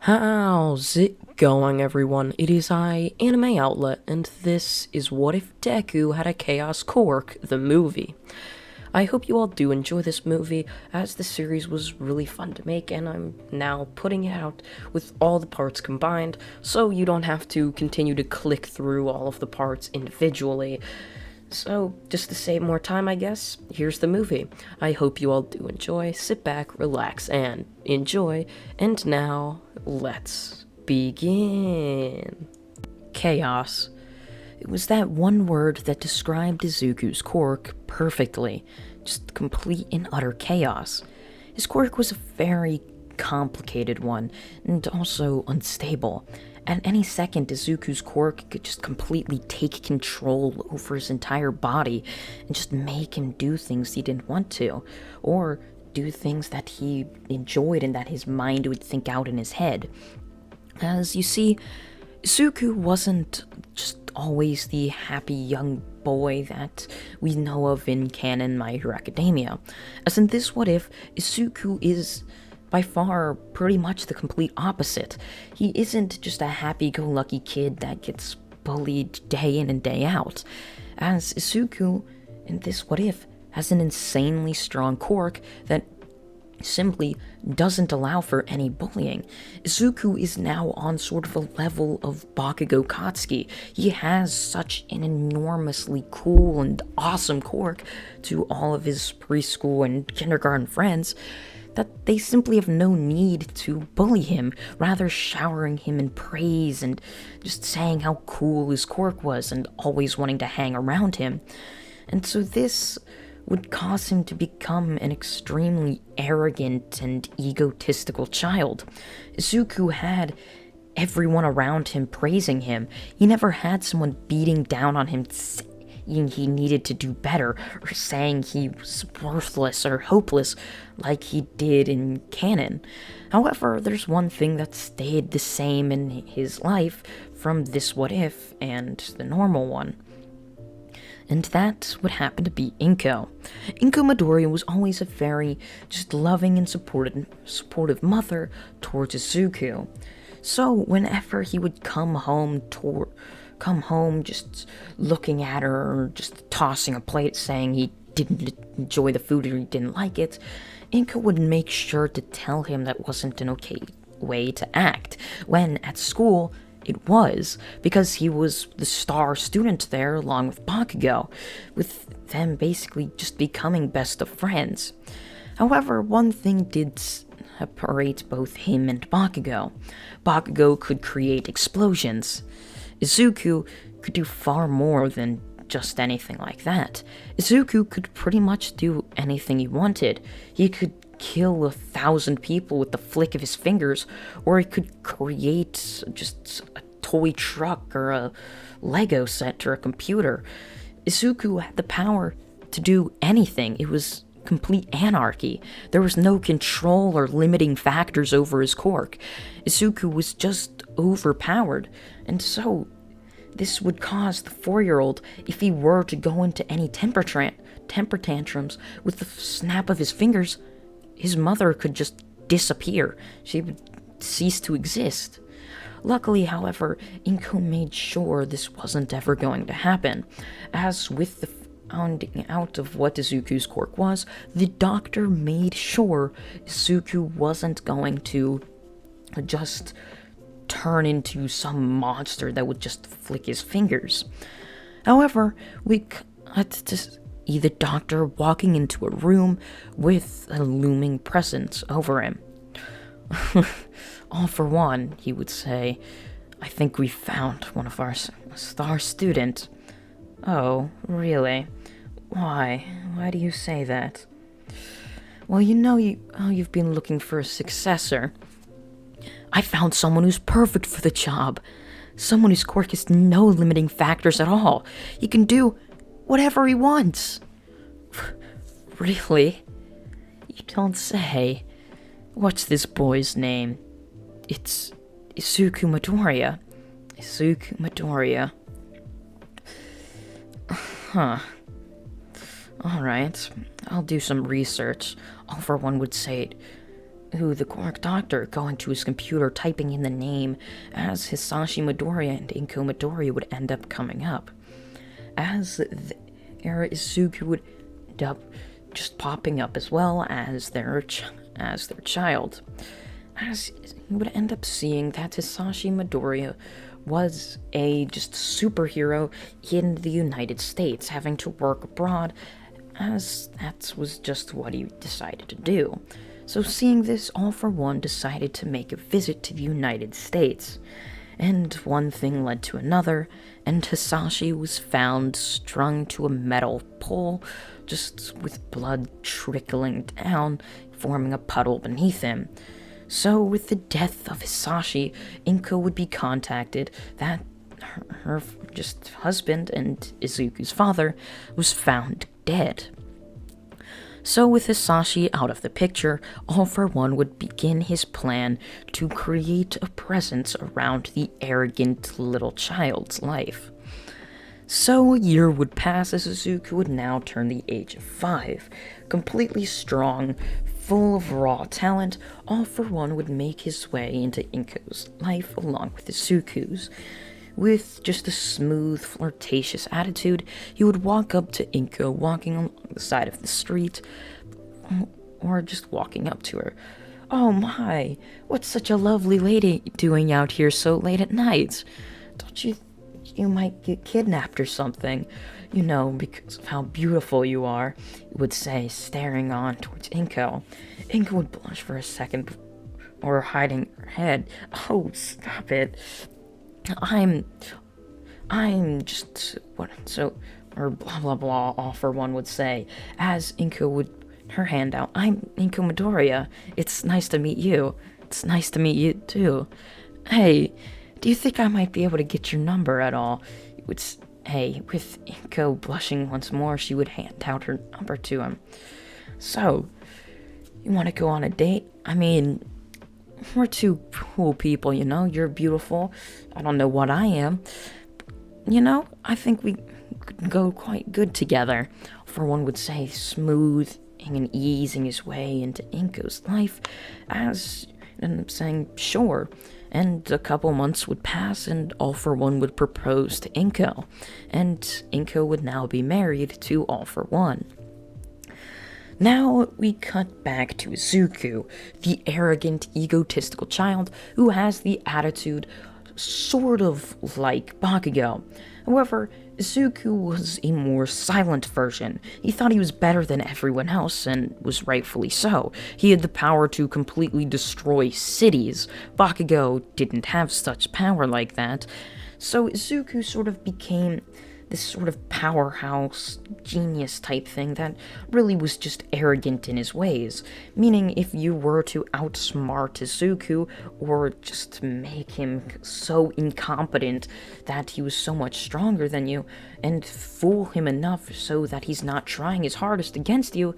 How's it going, everyone? It is I, Anime Outlet, and this is What If Deku Had a Chaos Quirk, the movie. I hope you all do enjoy this movie, as the series was really fun to make, and I'm now putting it out with all the parts combined, so you don't have to continue to click through all of the parts individually. So, just to save more time, I guess, here's the movie. I hope you all do enjoy. Sit back, relax, and enjoy. And now, let's begin. Chaos. It was that one word that described Izuku's quirk perfectly. Just complete and utter chaos. His quirk was a very complicated one, and also unstable. At any second, Izuku's quirk could just completely take control over his entire body and just make him do things he didn't want to, or do things that he enjoyed and that his mind would think out in his head. As you see, Izuku wasn't just always the happy young boy that we know of in canon My Hero Academia. As in this What If, Izuku is by far pretty much the complete opposite. He isn't just a happy-go-lucky kid that gets bullied day in and day out. As Izuku, in this What If, has an insanely strong quirk that simply doesn't allow for any bullying. Izuku is now on sort of a level of Bakugo Katsuki. He has such an enormously cool and awesome quirk to all of his preschool and kindergarten friends that they simply have no need to bully him, rather showering him in praise and just saying how cool his quirk was and always wanting to hang around him. And so this would cause him to become an extremely arrogant and egotistical child. Izuku had everyone around him praising him. He never had someone beating down on him saying he needed to do better, or saying he was worthless or hopeless like he did in canon. However, there's one thing that stayed the same in his life from this What If and the normal one. And that would happen to be Inko. Inko Midoriya was always a very just loving and supportive mother towards Izuku. So whenever he would come home just looking at her, or just tossing a plate saying he didn't enjoy the food or he didn't like it, Inko would make sure to tell him that wasn't an okay way to act, when at school it was, because he was the star student there along with Bakugo, with them basically just becoming best of friends. However, one thing did separate both him and Bakugo. Bakugo could create explosions. Izuku could do far more than just anything like that. Izuku could pretty much do anything he wanted. He could kill 1,000 people with the flick of his fingers, or he could create just a toy truck or a Lego set or a computer. Izuku had the power to do anything. It was complete anarchy. There was no control or limiting factors over his quirk. Izuku was just overpowered, and so this would cause the 4-year-old, if he were to go into any temper tantrums with the snap of his fingers, his mother could just disappear. She would cease to exist. Luckily, however, Inko made sure this wasn't ever going to happen, as with the finding out of what Izuku's quirk was, the doctor made sure Izuku wasn't going to just turn into some monster that would just flick his fingers. However, we cut to see the doctor walking into a room with a looming presence over him. All for one, he would say, I think we found one of our star student. Oh, really? Why? Why do you say that? Well, you know you've been looking for a successor. I found someone who's perfect for the job. Someone whose quirk has no limiting factors at all. He can do whatever he wants. Really? You don't say. What's this boy's name? It's Izuku Midoriya. Izuku Midoriya. Huh. Alright, I'll do some research. All for one would say the Quirk doctor, going to his computer, typing in the name as Hisashi Midoriya and Inko Midoriya would end up coming up. As there, Izuku would end up just popping up as well as their child. As he would end up seeing that Hisashi Midoriya was a just superhero in the United States, having to work abroad, as that was just what he decided to do. So seeing this, All for One decided to make a visit to the United States. And one thing led to another, and Hisashi was found strung to a metal pole, just with blood trickling down, forming a puddle beneath him. So with the death of Hisashi, Inko would be contacted that her just husband and Izuku's father was found dead. So with Hisashi out of the picture, All for One would begin his plan to create a presence around the arrogant little child's life. So a year would pass as Izuku would now turn the age of 5. Completely strong, full of raw talent, All for One would make his way into Inko's life along with Izuku's. With just a smooth, flirtatious attitude, he would walk up to Inko walking along the side of the street, or just walking up to her. "Oh my, what's such a lovely lady doing out here so late at night? Don't you might get kidnapped or something, because of how beautiful you are," he would say, staring on towards Inko. Inko would blush for a second, or hiding her head. "Oh, stop it. I'm just, or blah blah blah," All for One would say, as Inko would her hand out. "I'm Inko Midoriya. It's nice to meet you. It's nice to meet you too. Hey, do you think I might be able to get your number at all?" He would say, with Inko blushing once more, she would hand out her number to him. "So, you want to go on a date? I mean, we're two cool people, You're beautiful. I don't know what I am. I think we could go quite good together." For One would say, smoothing and easing his way into Inko's life, as ended up saying, "Sure." And a couple months would pass, and All for One would propose to Inko, and Inko would now be married to All for One. Now we cut back to Izuku, the arrogant, egotistical child who has the attitude sort of like Bakugo. However, Izuku was a more silent version. He thought he was better than everyone else, and was rightfully so. He had the power to completely destroy cities. Bakugo didn't have such power like that. So Izuku sort of became this sort of powerhouse, genius type thing that really was just arrogant in his ways. Meaning, if you were to outsmart Izuku, or just make him so incompetent that he was so much stronger than you, and fool him enough so that he's not trying his hardest against you,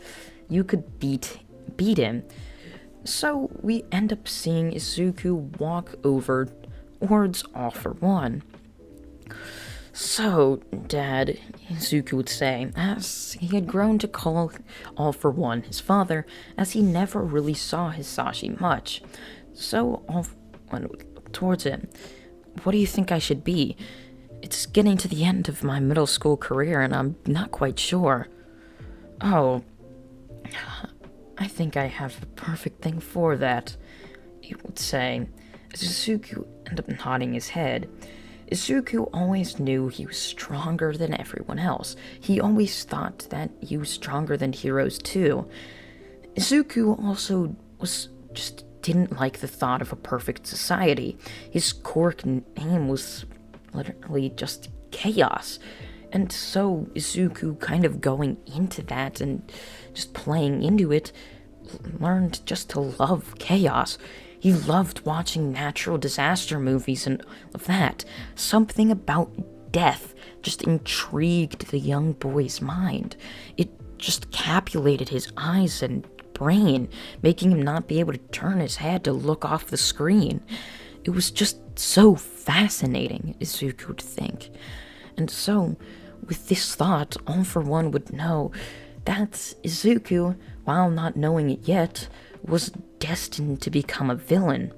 you could beat him. So we end up seeing Izuku walk over towards All for One. "So, Dad," Izuku would say, as he had grown to call All for One his father, as he never really saw Hisashi much. So All for One would look towards him. "What do you think I should be? It's getting to the end of my middle school career, and I'm not quite sure." "Oh, I think I have the perfect thing for that," he would say, as Izuku ended up nodding his head. Izuku always knew he was stronger than everyone else. He always thought that he was stronger than heroes too. Izuku also didn't like the thought of a perfect society. His Quirk name was literally just chaos. And so Izuku, kind of going into that and just playing into it, learned just to love chaos. He loved watching natural disaster movies and all of that. Something about death just intrigued the young boy's mind. It just captivated his eyes and brain, making him not be able to turn his head to look off the screen. It was just so fascinating, Izuku would think. And so, with this thought, All for One would know that Izuku, while not knowing it yet, was destined to become a villain.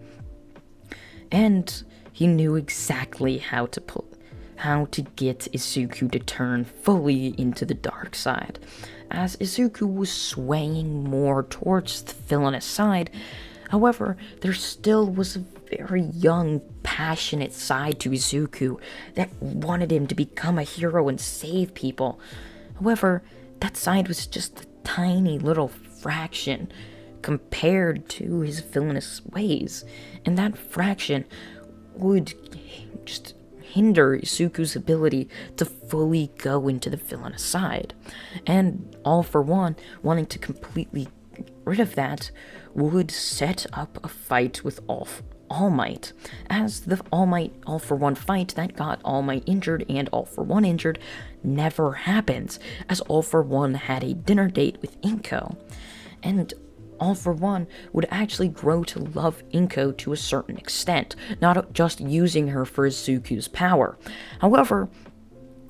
And he knew exactly how to get Izuku to turn fully into the dark side. As Izuku was swaying more towards the villainous side, however, there still was a very young, passionate side to Izuku that wanted him to become a hero and save people. However, that side was just a tiny little fraction compared to his villainous ways, and that fraction would just hinder Izuku's ability to fully go into the villainous side. And All For One, wanting to completely get rid of that, would set up a fight with All Might. As the All For One fight that got All Might injured and All For One injured never happens, as All For One had a dinner date with Inko. And All For One would actually grow to love Inko to a certain extent, not just using her for Izuku's power. However,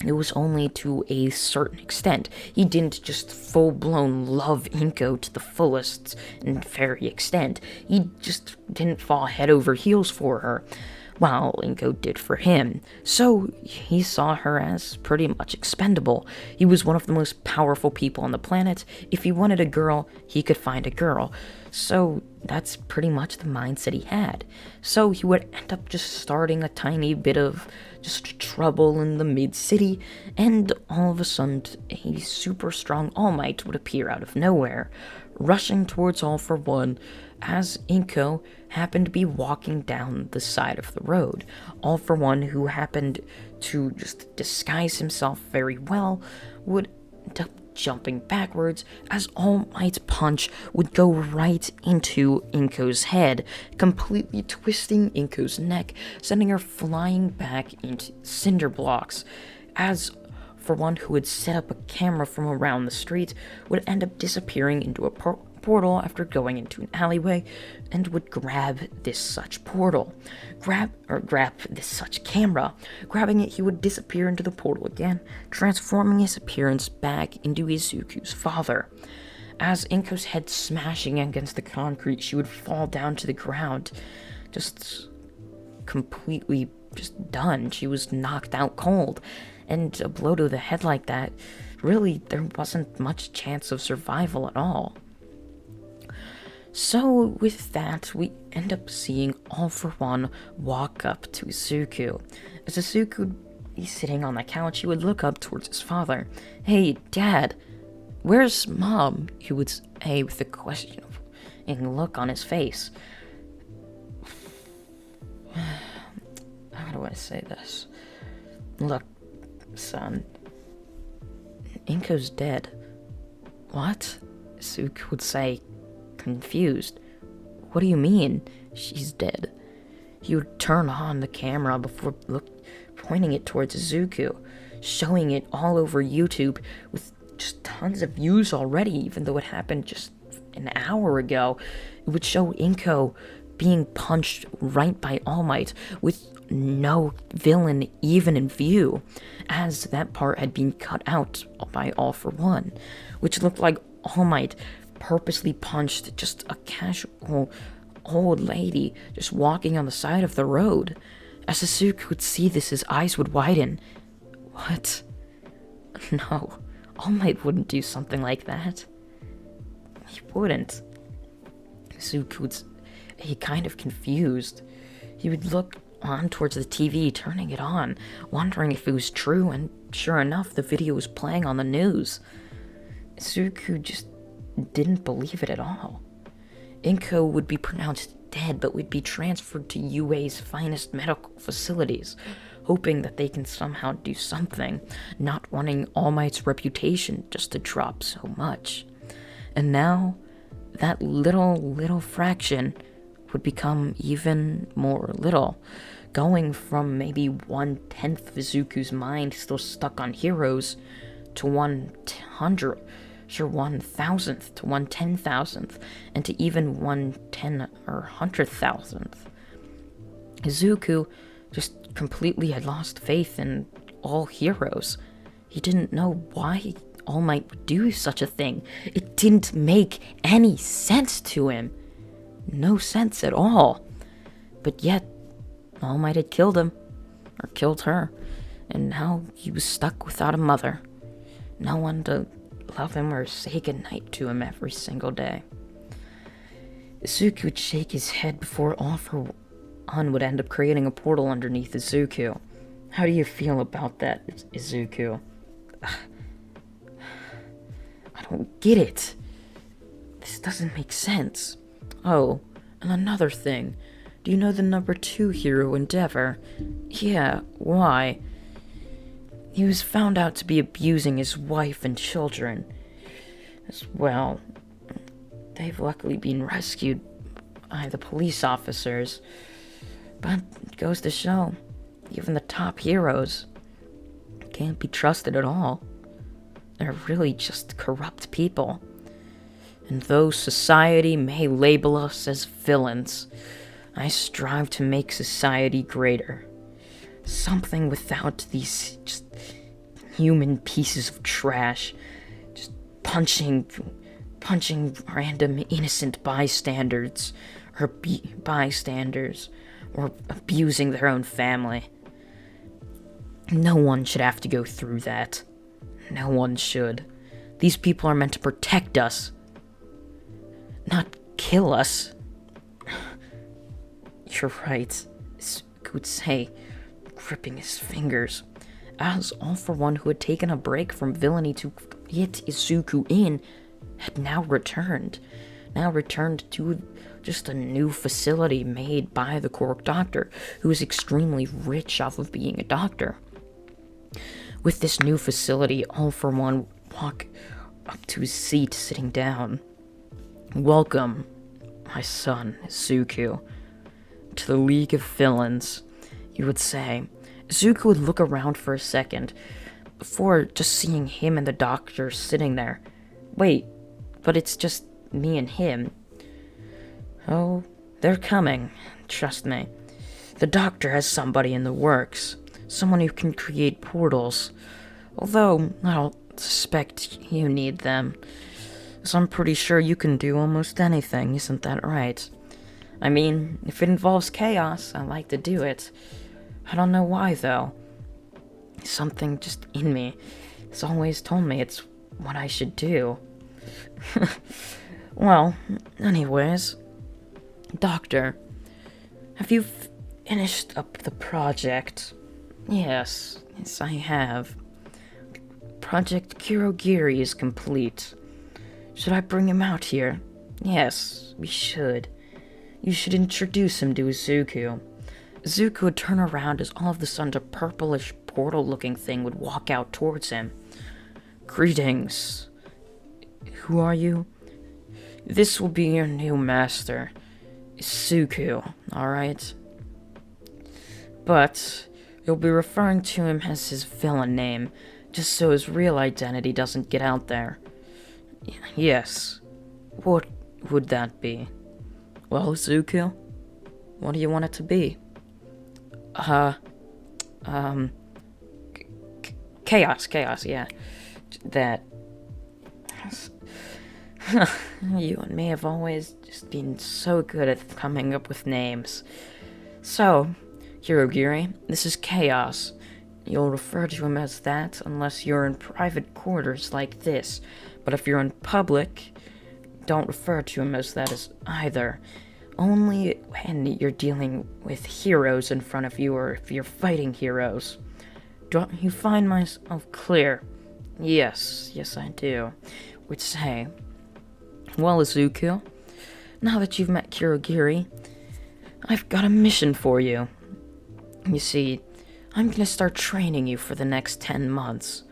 it was only to a certain extent. He didn't just full-blown love Inko to the fullest and very extent. He just didn't fall head over heels for her, while Inko did for him. So he saw her as pretty much expendable. He was one of the most powerful people on the planet. If he wanted a girl, he could find a girl. So that's pretty much the mindset he had. So he would end up just starting a tiny bit of just trouble in the mid-city, and all of a sudden a super strong All Might would appear out of nowhere, rushing towards All For One, as Inko happened to be walking down the side of the road. All For One, who happened to just disguise himself very well, would end up jumping backwards as All Might's punch would go right into Inko's head, completely twisting Inko's neck, sending her flying back into cinder blocks. As For One, who had set up a camera from around the street, would end up disappearing into a portal after going into an alleyway, and would grab this such portal. Grab this such camera. Grabbing it, he would disappear into the portal again, transforming his appearance back into Izuku's father. As Inko's head smashing against the concrete, she would fall down to the ground, just completely just done. She was knocked out cold, and a blow to the head like that, really, there wasn't much chance of survival at all. So with that, we end up seeing All For One walk up to Izuku. As Izuku would be sitting on the couch, he would look up towards his father. "Hey, Dad, where's Mom?" he would say with a questioning look on his face. How do I say this? "Look, son, Inko's dead." "What?" Izuku would say, confused. "What do you mean, she's dead?" He would turn on the camera before pointing it towards Izuku, showing it all over YouTube with just tons of views already, even though it happened just an hour ago. It would show Inko being punched right by All Might with no villain even in view, as that part had been cut out by All For One, which looked like All Might purposely punched just a casual old lady just walking on the side of the road. As Izuku would see this, his eyes would widen. What? No, All Might wouldn't do something like that. He wouldn't. Izuku was kind of confused. He would look on towards the TV, turning it on, wondering if it was true, and sure enough, the video was playing on the news. Izuku just didn't believe it at all. Inko would be pronounced dead, but would be transferred to UA's finest medical facilities, hoping that they can somehow do something, not wanting All Might's reputation just to drop so much. And now, that little fraction would become even more little, going from maybe 1/10 of Izuku's mind still stuck on heroes to 1/1,000th to 1/10,000th, and to even 1/10 or 100,000th. Izuku just completely had lost faith in all heroes. He didn't know why All Might would do such a thing. It didn't make any sense to him. no sense at all. But yet, All Might had killed him, or killed her, and now he was stuck without a mother. No one to love him or say goodnight to him every single day. Izuku would shake his head before All For One would end up creating a portal underneath Izuku. How do you feel about that, Izuku? I don't get it. This doesn't make sense. Oh, and another thing. Do you know the number 2 hero, Endeavor? Yeah, why? He was found out to be abusing his wife and children. As well, they've luckily been rescued by the police officers. But it goes to show, even the top heroes can't be trusted at all. They're really just corrupt people. And though society may label us as villains, I strive to make society greater. Something without these just human pieces of trash, just punching random innocent bystanders, or abusing their own family. No one should have to go through that. No one should. These people are meant to protect us, not kill us. You're right, Izuku would say, gripping his fingers, as All For One, who had taken a break from villainy to get Izuku in, had now returned to just a new facility made by the Quirk doctor, who was extremely rich off of being a doctor. With this new facility, All For One walked up to his seat, sitting down. Welcome, my son, Izuku, to the League of Villains, he would say. Izuku would look around for a second, before just seeing him and the doctor sitting there. Wait, but it's just me and him. Oh, they're coming, trust me. The doctor has somebody in the works, someone who can create portals. Although, I don't suspect you need them, so I'm pretty sure you can do almost anything, isn't that right? I mean, if it involves chaos, I like to do it. I don't know why, though. Something just in me has always told me it's what I should do. Well, anyways, Doctor, have you finished up the project? Yes, I have. Project Kurogiri is complete. Should I bring him out here? Yes, we should. You should introduce him to Izuku. Izuku would turn around as all of a sudden a purplish portal-looking thing would walk out towards him. Greetings. Who are you? This will be your new master, Izuku, alright? But you'll be referring to him as his villain name, just so his real identity doesn't get out there. Yes. What would that be? Well, Izuku, what do you want it to be? Chaos, yeah. That. You and me have always just been so good at coming up with names. So, Kurogiri, this is Chaos. You'll refer to him as that unless you're in private quarters like this. But if you're in public, don't refer to him as that as either. Only when you're dealing with heroes in front of you or if you're fighting heroes. Don't you find myself clear? Yes, I do. Would say, well, Izuku, now that you've met Kurogiri, I've got a mission for you. You see, I'm gonna start training you for the next 10 months.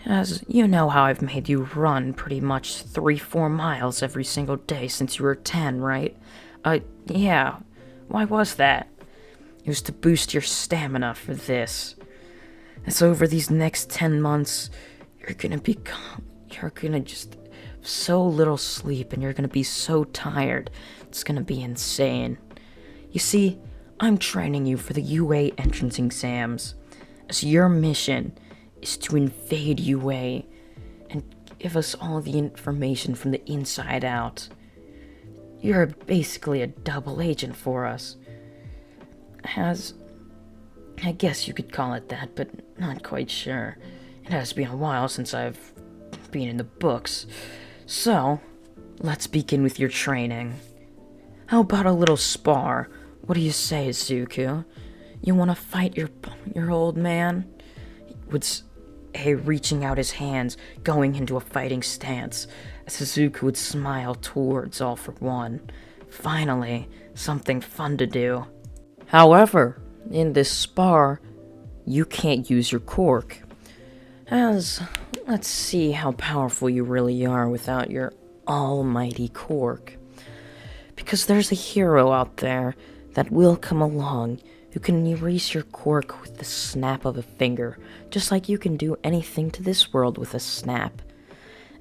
As you know how I've made you run pretty much 3-4 miles every single day since you were 10, right? Yeah. Why was that? It was to boost your stamina for this. And so over these next 10 months, you're gonna just have so little sleep and you're gonna be so tired. It's gonna be insane. You see, I'm training you for the UA entrance exams, as your mission is to invade UA and give us all the information from the inside out. You're basically a double agent for us. I guess you could call it that, but not quite sure. It has been a while since I've been in the books. So, let's begin with your training. How about a little spar? What do you say, Zuko? You want to fight your old man? Would say, reaching out his hands, going into a fighting stance, as Zuko would smile towards All for One. Finally, something fun to do. However, in this spar, you can't use your Quirk. Let's see how powerful you really are without your almighty Quirk. Because there's a hero out there that will come along who can erase your Quirk with the snap of a finger, just like you can do anything to this world with a snap.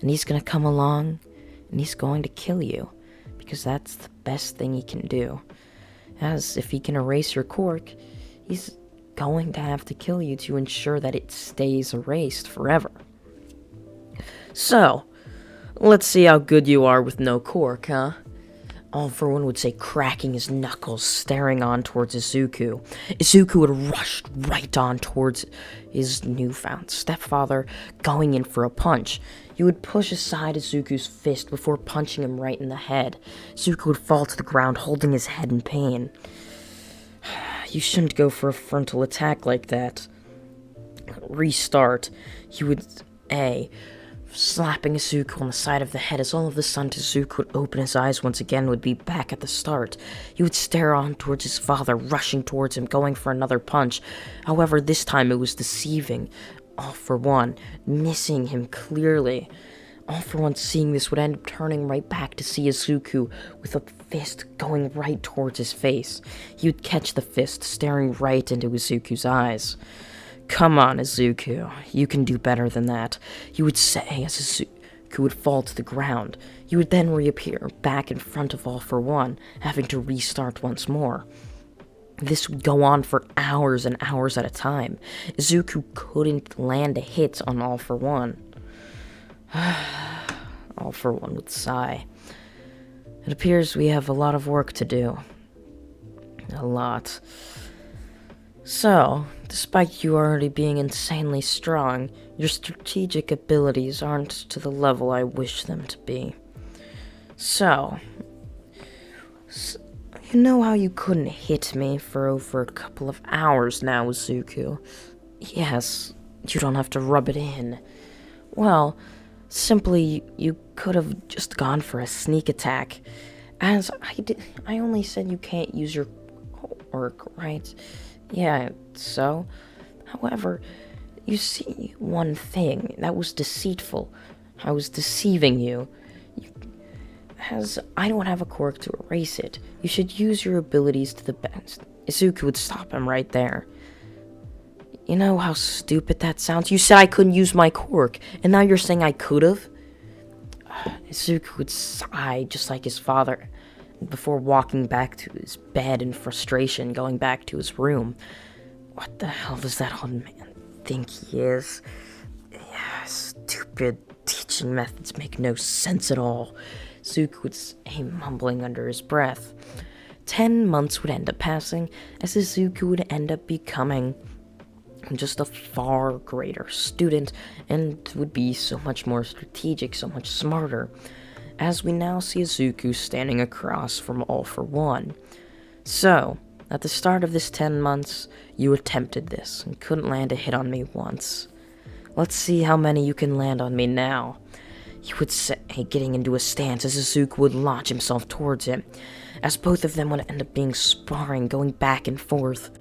And he's gonna come along, and he's going to kill you, because that's the best thing he can do. As if he can erase your Quirk, he's going to have to kill you to ensure that it stays erased forever. So, let's see how good you are with no Quirk, huh? All for One would say, cracking his knuckles, staring on towards Izuku. Izuku would rush right on towards his newfound stepfather, going in for a punch. He would push aside Izuku's fist before punching him right in the head. Izuku would fall to the ground, holding his head in pain. You shouldn't go for a frontal attack like that. Restart. He would slapping Izuku on the side of the head as all of a sudden Izuku would open his eyes once again, would be back at the start. He would stare on towards his father, rushing towards him, going for another punch. However, this time it was deceiving. All for One, missing him clearly. All for One, seeing this, would end up turning right back to see Izuku with a fist going right towards his face. He would catch the fist, staring right into Izuku's eyes. Come on, Izuku, you can do better than that, he would say as Izuku would fall to the ground. He would then reappear back in front of All for One, having to restart once more. This would go on for hours and hours at a time. Izuku couldn't land a hit on All for One. All for One would sigh. It appears we have a lot of work to do. A lot. So, despite you already being insanely strong, your strategic abilities aren't to the level I wish them to be. So, you know how you couldn't hit me for over a couple of hours now, Zuko? Yes, you don't have to rub it in. Well, simply, you could have just gone for a sneak attack. As I only said you can't use your Quirk, right? Yeah, so? However, you see, one thing, that was deceitful. I was deceiving you. As I don't have a Quirk to erase it, you should use your abilities to the best. Izuku would stop him right there. You know how stupid that sounds? You said I couldn't use my Quirk, and now you're saying I could've? Izuku would sigh just like his father, before walking back to his bed in frustration, going back to his room. What the hell does that old man think he is? Yeah, stupid teaching methods make no sense at all. Zuko would say, mumbling under his breath. 10 months would end up passing, as Izuku would end up becoming just a far greater student, and would be so much more strategic, so much smarter. As we now see Izuku standing across from All for One. So, at the start of this 10 months, you attempted this, and couldn't land a hit on me once. Let's see how many you can land on me now. He would say, getting into a stance as Izuku would launch himself towards him, as both of them would end up being sparring, going back and forth,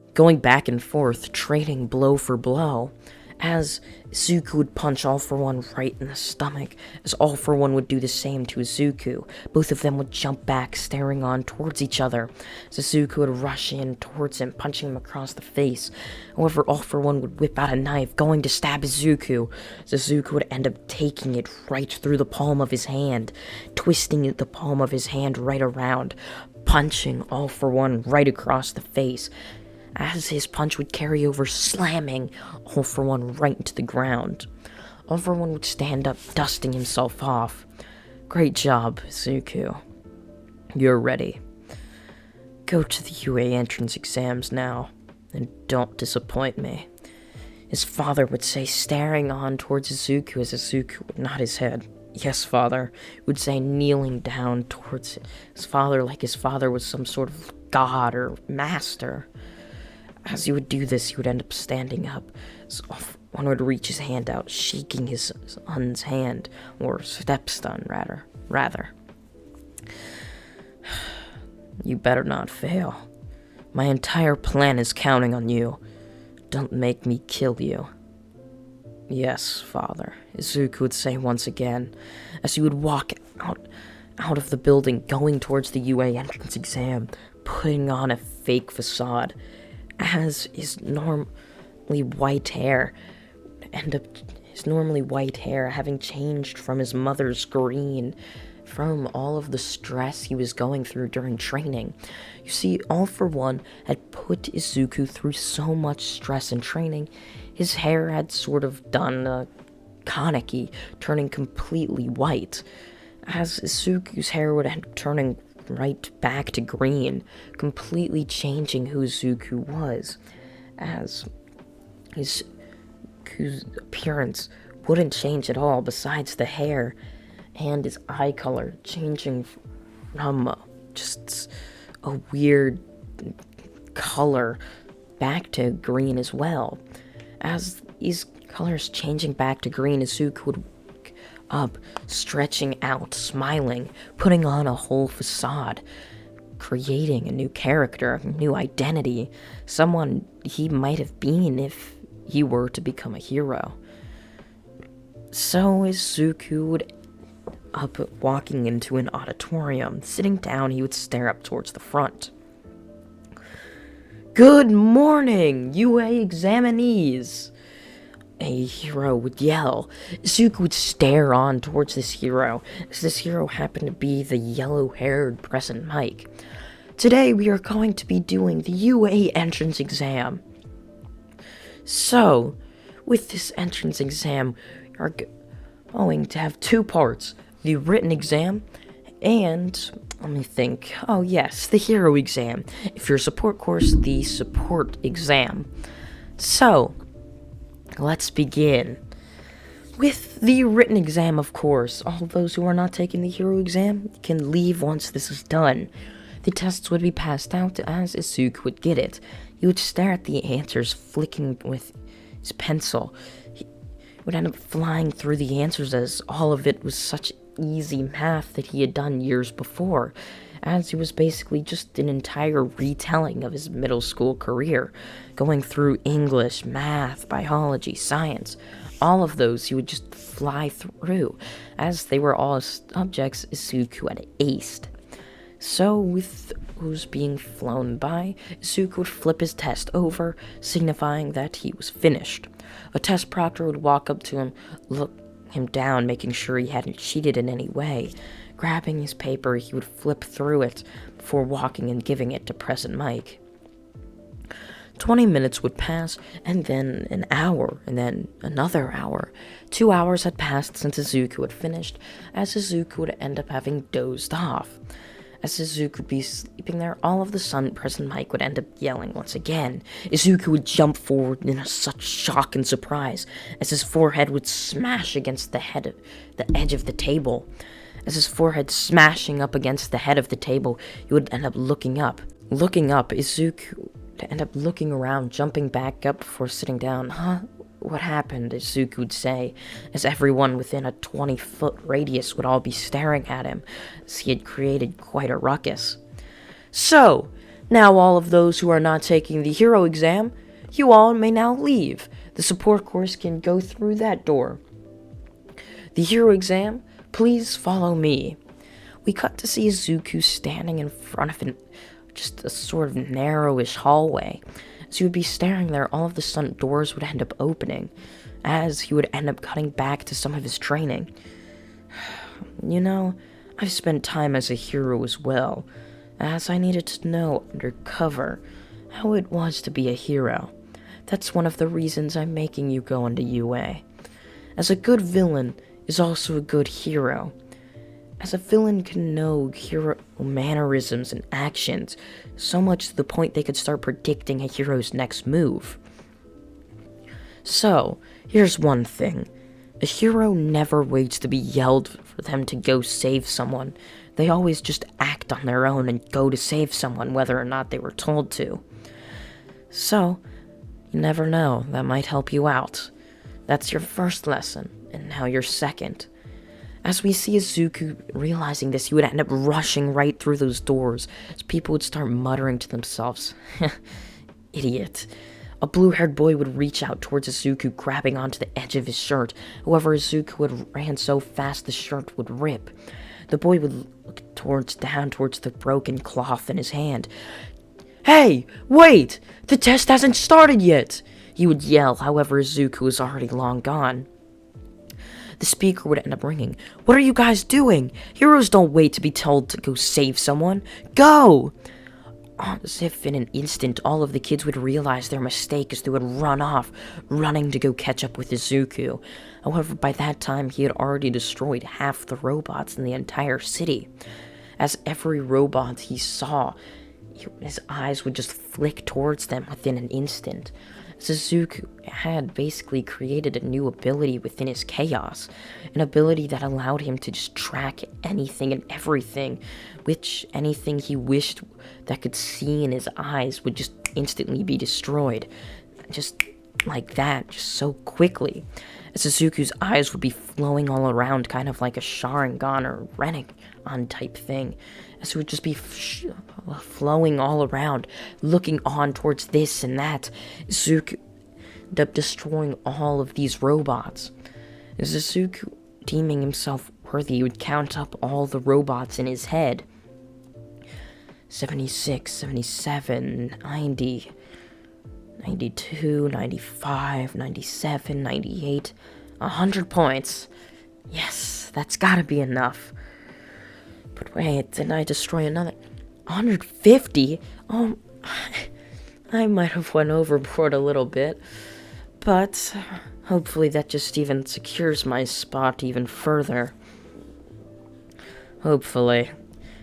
trading blow for blow. As Izuku would punch All for One right in the stomach, as All for One would do the same to Izuku. Both of them would jump back, staring on towards each other, as Izuku would rush in towards him, punching him across the face. However, All for One would whip out a knife, going to stab Izuku, as Izuku would end up taking it right through the palm of his hand, twisting the palm of his hand right around, punching All for One right across the face, as his punch would carry over, slamming All for One right into the ground. All for One would stand up, dusting himself off. Great job, Izuku. You're ready. Go to the UA entrance exams now, and don't disappoint me. His father would say, staring on towards Izuku as Izuku would nod his head. Yes, father, would say, kneeling down towards his father like his father was some sort of god or master. As he would do this, he would end up standing up. So one would reach his hand out, shaking his son's hand, or stepson, rather. You better not fail. My entire plan is counting on you. Don't make me kill you. Yes, father, Izuku would say once again, as he would walk out of the building, going towards the UA entrance exam, putting on a fake facade, as his normally white hair having changed from his mother's green, from all of the stress he was going through during training. You see, All For One had put Izuku through so much stress in training, his hair had sort of done a Kaneki, turning completely white, as Izuku's hair would end up turning right back to green, completely changing who Izuku was, as Izuku's appearance wouldn't change at all besides the hair, and his eye color changing from just a weird color back to green as well. As these colors changing back to green, Izuku would wake up, stretching out, smiling, putting on a whole facade, creating a new character, a new identity, someone he might have been if he were to become a hero. So Izuku would up walking into an auditorium. Sitting down, he would stare up towards the front. Good morning, UA examinees! A hero would yell. Izuku would stare on towards this hero, as this hero happened to be the yellow-haired President Mike. Today we are going to be doing the UA entrance exam. So, with this entrance exam, we are going to have two parts. The written exam, and, let me think, oh yes, the hero exam. If you're a support course, the support exam. So, let's begin. With the written exam, of course, all those who are not taking the hero exam can leave once this is done. The tests would be passed out as Izuku would get it. He would stare at the answers, flicking with his pencil. He would end up flying through the answers as all of it was such easy math that he had done years before, as it was basically just an entire retelling of his middle school career, going through English, math, biology, science. All of those he would just fly through, as they were all subjects Izuku had aced. So, with those being flown by, Izuku would flip his test over, signifying that he was finished. A test proctor would walk up to him, look him down, making sure he hadn't cheated in any way. Grabbing his paper, he would flip through it before walking and giving it to President Mike. 20 minutes would pass, and then an hour, and then another hour. 2 hours had passed since Izuku had finished, as Izuku would end up having dozed off. As Izuku would be sleeping there, all of the sudden, President Mike would end up yelling once again. Izuku would jump forward in such shock and surprise, as his forehead would smash against the edge of the table. As his forehead smashing up against the head of the table, he would end up looking up. Looking up, Izuku would end up looking around, jumping back up before sitting down. Huh? What happened? Izuku would say, as everyone within a 20-foot radius would all be staring at him, as he had created quite a ruckus. So, now all of those who are not taking the hero exam, you all may now leave. The support course can go through that door. The hero exam, please follow me. We cut to see Izuku standing in front of just a sort of narrowish hallway. As he would be staring there, all of the sudden doors would end up opening, as he would end up cutting back to some of his training. You know, I've spent time as a hero as well, as I needed to know undercover how it was to be a hero. That's one of the reasons I'm making you go into UA. As a good villain is also a good hero. as a villain can know hero mannerisms and actions, so much to the point they could start predicting a hero's next move. So, here's one thing. A hero never waits to be yelled for them to go save someone. They always just act on their own and go to save someone, whether or not they were told to. So, you never know, that might help you out. That's your first lesson, and now your second. As we see Izuku realizing this, he would end up rushing right through those doors, as people would start muttering to themselves, "Idiot." A blue-haired boy would reach out towards Izuku, grabbing onto the edge of his shirt. However, Izuku ran so fast the shirt would rip. The boy would look down towards the broken cloth in his hand. "Hey, wait! The test hasn't started yet!" He would yell, however Izuku was already long gone. The speaker would end up ringing. "What are you guys doing? Heroes don't wait to be told to go save someone. Go!" As if in an instant, all of the kids would realize their mistake as they would run off, running to go catch up with Izuku. However, by that time, he had already destroyed half the robots in the entire city. As every robot he saw, his eyes would just flick towards them within an instant. Izuku had basically created a new ability within his chaos, an ability that allowed him to just track anything and everything, which anything he wished that could see in his eyes would just instantly be destroyed. Just like that, just so quickly. As Izuku's eyes would be flowing all around, kind of like a Sharingan or Rinnegan type thing. As it would just be flowing all around, looking on towards this and that. Izuku ended up destroying all of these robots. As Izuku, deeming himself worthy, would count up all the robots in his head. 76, 77, 90, 92, 95, 97, 98, 100 points. Yes, that's gotta be enough. But wait, didn't I destroy another? 150? Oh, I might have went overboard a little bit. But hopefully that just even secures my spot even further. Hopefully,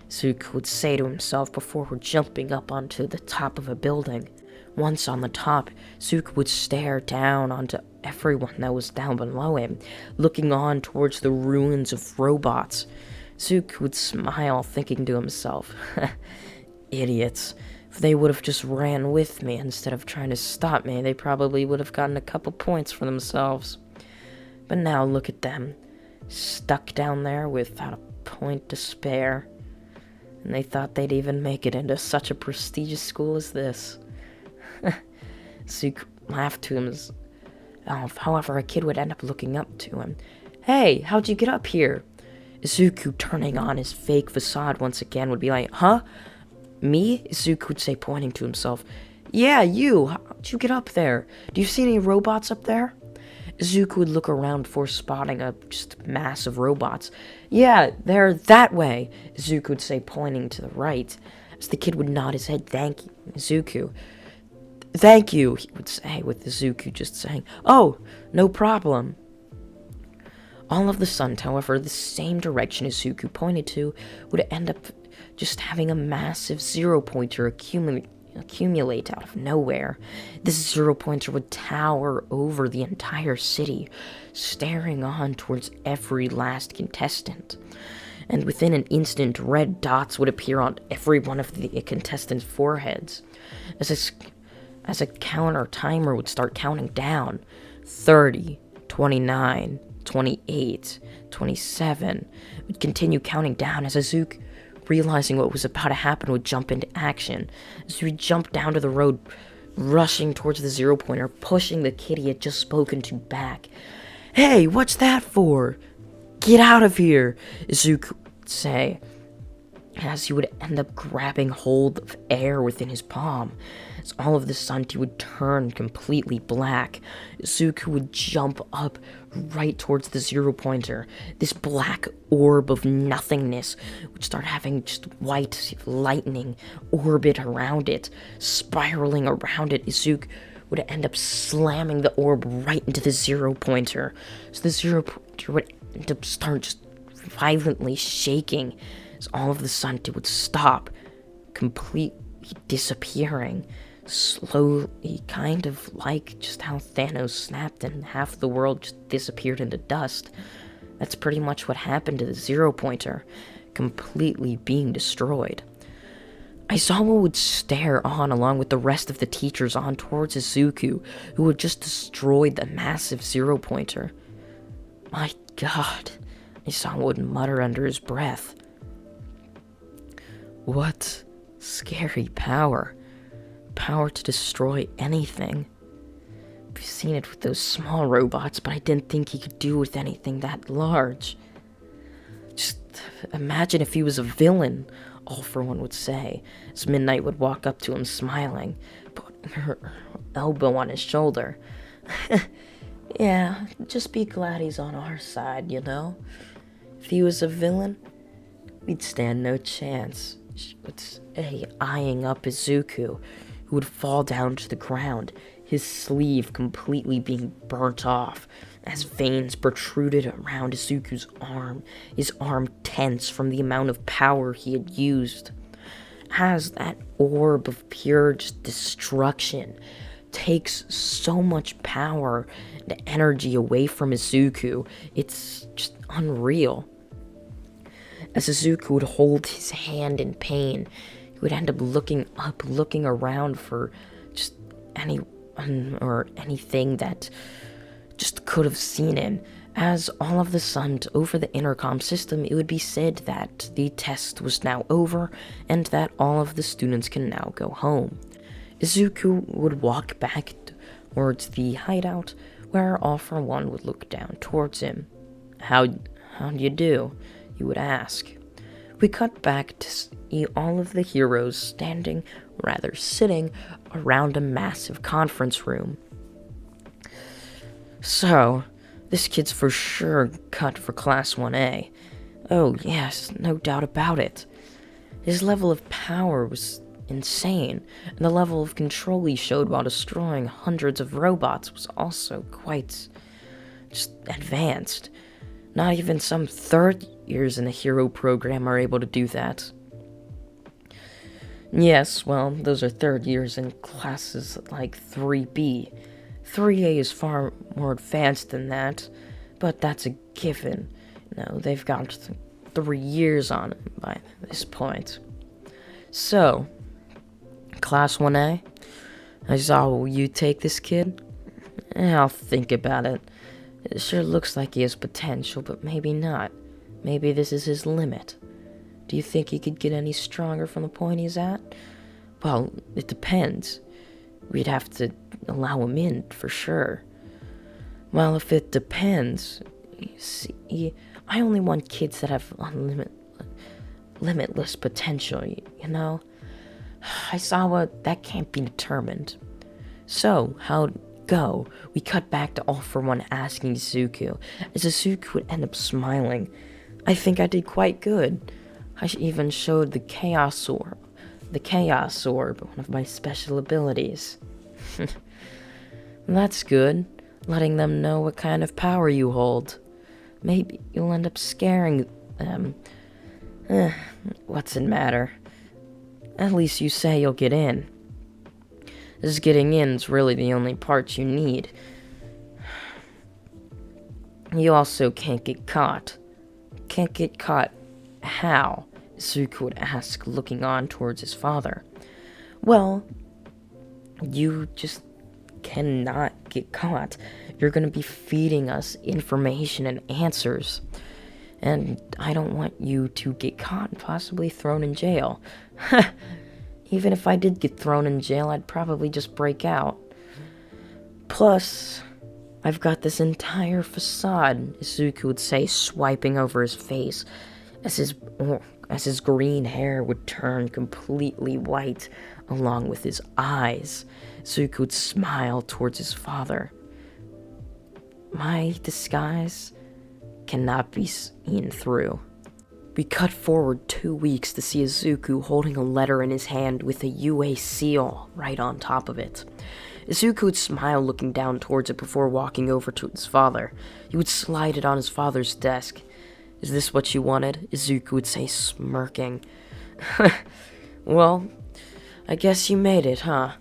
Izuku would say to himself before jumping up onto the top of a building. Once on the top, Izuku would stare down onto everyone that was down below him, looking on towards the ruins of robots. Izuku would smile, thinking to himself, "Idiots. If they would have just ran with me instead of trying to stop me, they probably would have gotten a couple points for themselves. But now look at them, stuck down there without a point to spare. And they thought they'd even make it into such a prestigious school as this." Izuku laughed to himself. However, a kid would end up looking up to him. "Hey, how'd you get up here?" Izuku, turning on his fake facade once again, would be like, "Huh? Me?" Izuku would say, pointing to himself. "Yeah, you! How'd you get up there? Do you see any robots up there?" Izuku would look around before spotting a just mass of robots. "Yeah, they're that way," Izuku would say, pointing to the right. As the kid would nod his head, "Thank you, Izuku." "Thank you," he would say, with Izuku just saying, "Oh, no problem." All of the sudden, however, the same direction Izuku pointed to would end up just having a massive zero-pointer accumulate out of nowhere. This zero-pointer would tower over the entire city, staring on towards every last contestant. And within an instant, red dots would appear on every one of the contestants' foreheads. As a counter timer would start counting down. 30, 29, 28, 27, would continue counting down as Izuku, realizing what was about to happen, would jump into action. As he would jump down to the road, rushing towards the zero-pointer, pushing the kid he had just spoken to back. "Hey, what's that for? Get out of here," Izuku would say, as he would end up grabbing hold of air within his palm. As all of the sudden, he would turn completely black. Izuku would jump up right towards the zero-pointer. This black orb of nothingness would start having just white lightning orbit around it, spiraling around it. Izuku would end up slamming the orb right into the zero-pointer. So the zero-pointer would end up start just violently shaking as all of the sudden it would stop, completely disappearing, slowly, kind of like just how Thanos snapped and half the world just disappeared into dust. That's pretty much what happened to the Zero Pointer, completely being destroyed. Aizawa would stare on along with the rest of the teachers on towards Izuku, who had just destroyed the massive Zero Pointer. My God, Aizawa would mutter under his breath. What scary power. Power to destroy anything. I've seen it with those small robots, but I didn't think he could do with anything that large. Just imagine if he was a villain, All For One would say, as Midnight would walk up to him smiling, putting her elbow on his shoulder. Yeah, just be glad he's on our side, you know? If he was a villain, we'd stand no chance. She would say, eyeing up Izuku, who would fall down to the ground, his sleeve completely being burnt off, as veins protruded around Izuku's arm, his arm tense from the amount of power he had used. As that orb of pure destruction takes so much power and energy away from Izuku, it's just unreal. As Izuku would hold his hand in pain, he would end up looking up, looking around for just anyone or anything that just could have seen him, as all of the sudden, over the intercom system, it would be said that the test was now over and that all of the students can now go home. Izuku would walk back towards the hideout, where All For One would look down towards him. How'd you do? He would ask. We cut back to see all of the heroes sitting around a massive conference room. So, this kid's for sure cut for Class 1A. Oh yes, no doubt about it. His level of power was insane, and the level of control he showed while destroying hundreds of robots was also quite just advanced. Not even some third years in the hero program are able to do that. Yes, well, those are third years in classes like 3B. 3A is far more advanced than that, but that's a given. They've got 3 years on it by this point. So, Class 1A, Aizawa, will you take this kid? I'll think about it. It sure looks like he has potential, but maybe not. Maybe this is his limit. Do you think he could get any stronger from the point he's at? Well, it depends. We'd have to allow him in, for sure. Well, if it depends, you see, I only want kids that have limitless potential, you know? Aizawa, that can't be determined. So, how'd it go? We cut back to All For One asking Izuku, as Izuku would end up smiling. I think I did quite good. I even showed the Chaos Orb. One of my special abilities. That's good, letting them know what kind of power you hold. Maybe you'll end up scaring them. What's it matter? At least you say you'll get in. This getting in's really the only part you need. You also can't get caught. Can't get caught how? Izuku would ask, looking on towards his father. Well, you just cannot get caught. You're going to be feeding us information and answers. And I don't want you to get caught and possibly thrown in jail. Even if I did get thrown in jail, I'd probably just break out. Plus, I've got this entire facade, Izuku would say, swiping over his face, as his green hair would turn completely white, along with his eyes. Izuku would smile towards his father. My disguise cannot be seen through. We cut forward 2 weeks to see Izuku holding a letter in his hand with a UA seal right on top of it. Izuku would smile looking down towards it before walking over to his father. He would slide it on his father's desk. Is this what you wanted? Izuku would say, smirking. Well, I guess you made it, huh?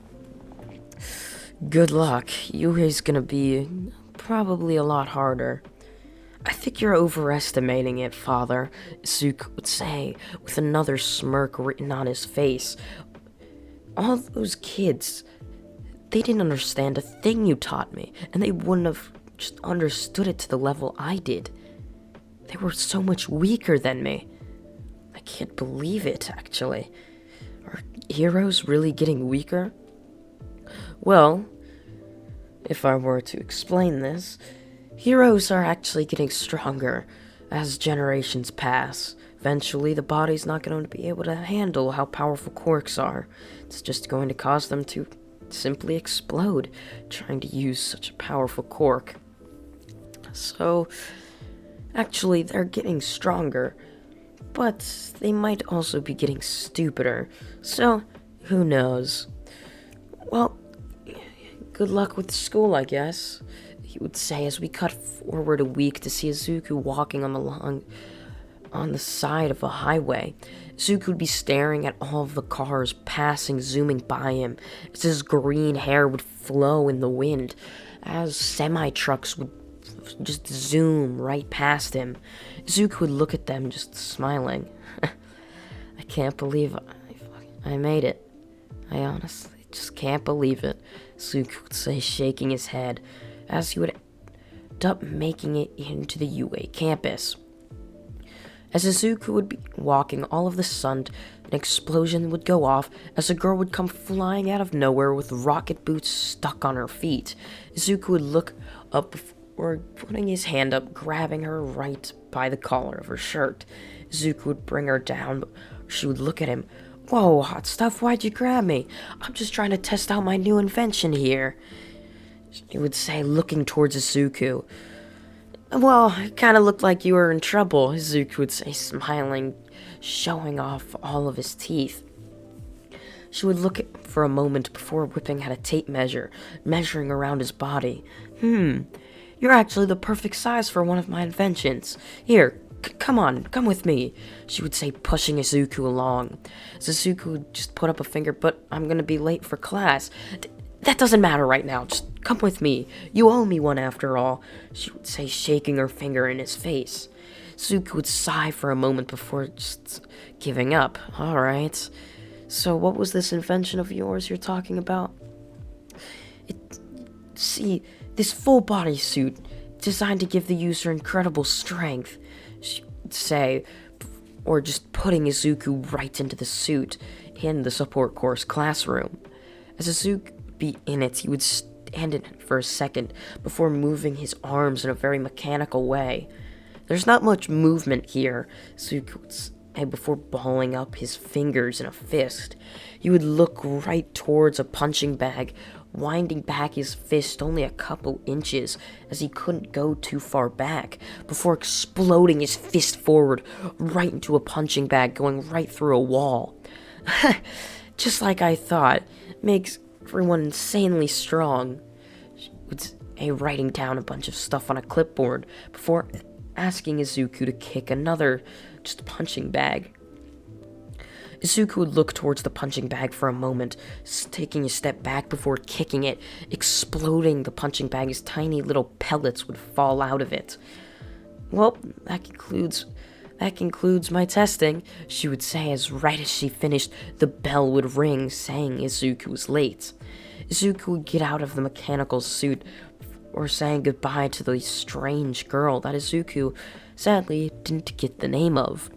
Good luck. Yui's gonna be probably a lot harder. I think you're overestimating it, father, Izuku would say, with another smirk written on his face. All those kids, they didn't understand a thing you taught me, and they wouldn't have just understood it to the level I did. They were so much weaker than me. I can't believe it, actually. Are heroes really getting weaker? Well, if I were to explain this, heroes are actually getting stronger as generations pass. Eventually, the body's not going to be able to handle how powerful quirks are. It's just going to cause them to simply explode, trying to use such a powerful quirk. So, actually, they're getting stronger, but they might also be getting stupider. So, who knows? Well, good luck with school, I guess, he would say as we cut forward a week to see Izuku walking on the side of a highway. Izuku would be staring at all of the cars passing, zooming by him, as his green hair would flow in the wind, as semi-trucks would just zoom right past him. Izuku would look at them, just smiling. I can't believe I made it. I honestly just can't believe it, Izuku would say, shaking his head, as he would end up making it into the UA campus. As Izuku would be walking, all of a sudden, an explosion would go off as a girl would come flying out of nowhere with rocket boots stuck on her feet. Izuku would look up before putting his hand up, grabbing her right by the collar of her shirt. Izuku would bring her down, but she would look at him. Whoa, hot stuff, why'd you grab me? I'm just trying to test out my new invention here, he would say, looking towards Izuku. Well, it kind of looked like you were in trouble, Izuku would say, smiling, showing off all of his teeth. She would look at him for a moment before whipping out a tape measure, measuring around his body. You're actually the perfect size for one of my inventions. Here, come on, come with me, she would say, pushing Izuku along. Izuku would just put up a finger, but I'm gonna be late for class. That doesn't matter right now, just come with me. You owe me one after all, she would say, shaking her finger in his face. Izuku would sigh for a moment before just giving up. Alright, so what was this invention of yours you're talking about? See, this full body suit, designed to give the user incredible strength, she would say, or just putting Izuku right into the suit in the support course classroom. As Izuku would be in it, he would stand in it for a second before moving his arms in a very mechanical way. There's not much movement here, Izuku would say, before balling up his fingers in a fist. He would look right towards a punching bag, winding back his fist only a couple inches as he couldn't go too far back, before exploding his fist forward right into a punching bag, going right through a wall. Just like I thought, makes everyone insanely strong. She would say, writing down a bunch of stuff on a clipboard before asking Izuku to kick another just punching bag. Izuku would look towards the punching bag for a moment, taking a step back before kicking it, exploding the punching bag as tiny little pellets would fall out of it. Well, that concludes my testing, she would say, as right as she finished, the bell would ring, saying Izuku was late. Izuku would get out of the mechanical suit, or saying goodbye to the strange girl that Izuku sadly didn't get the name of.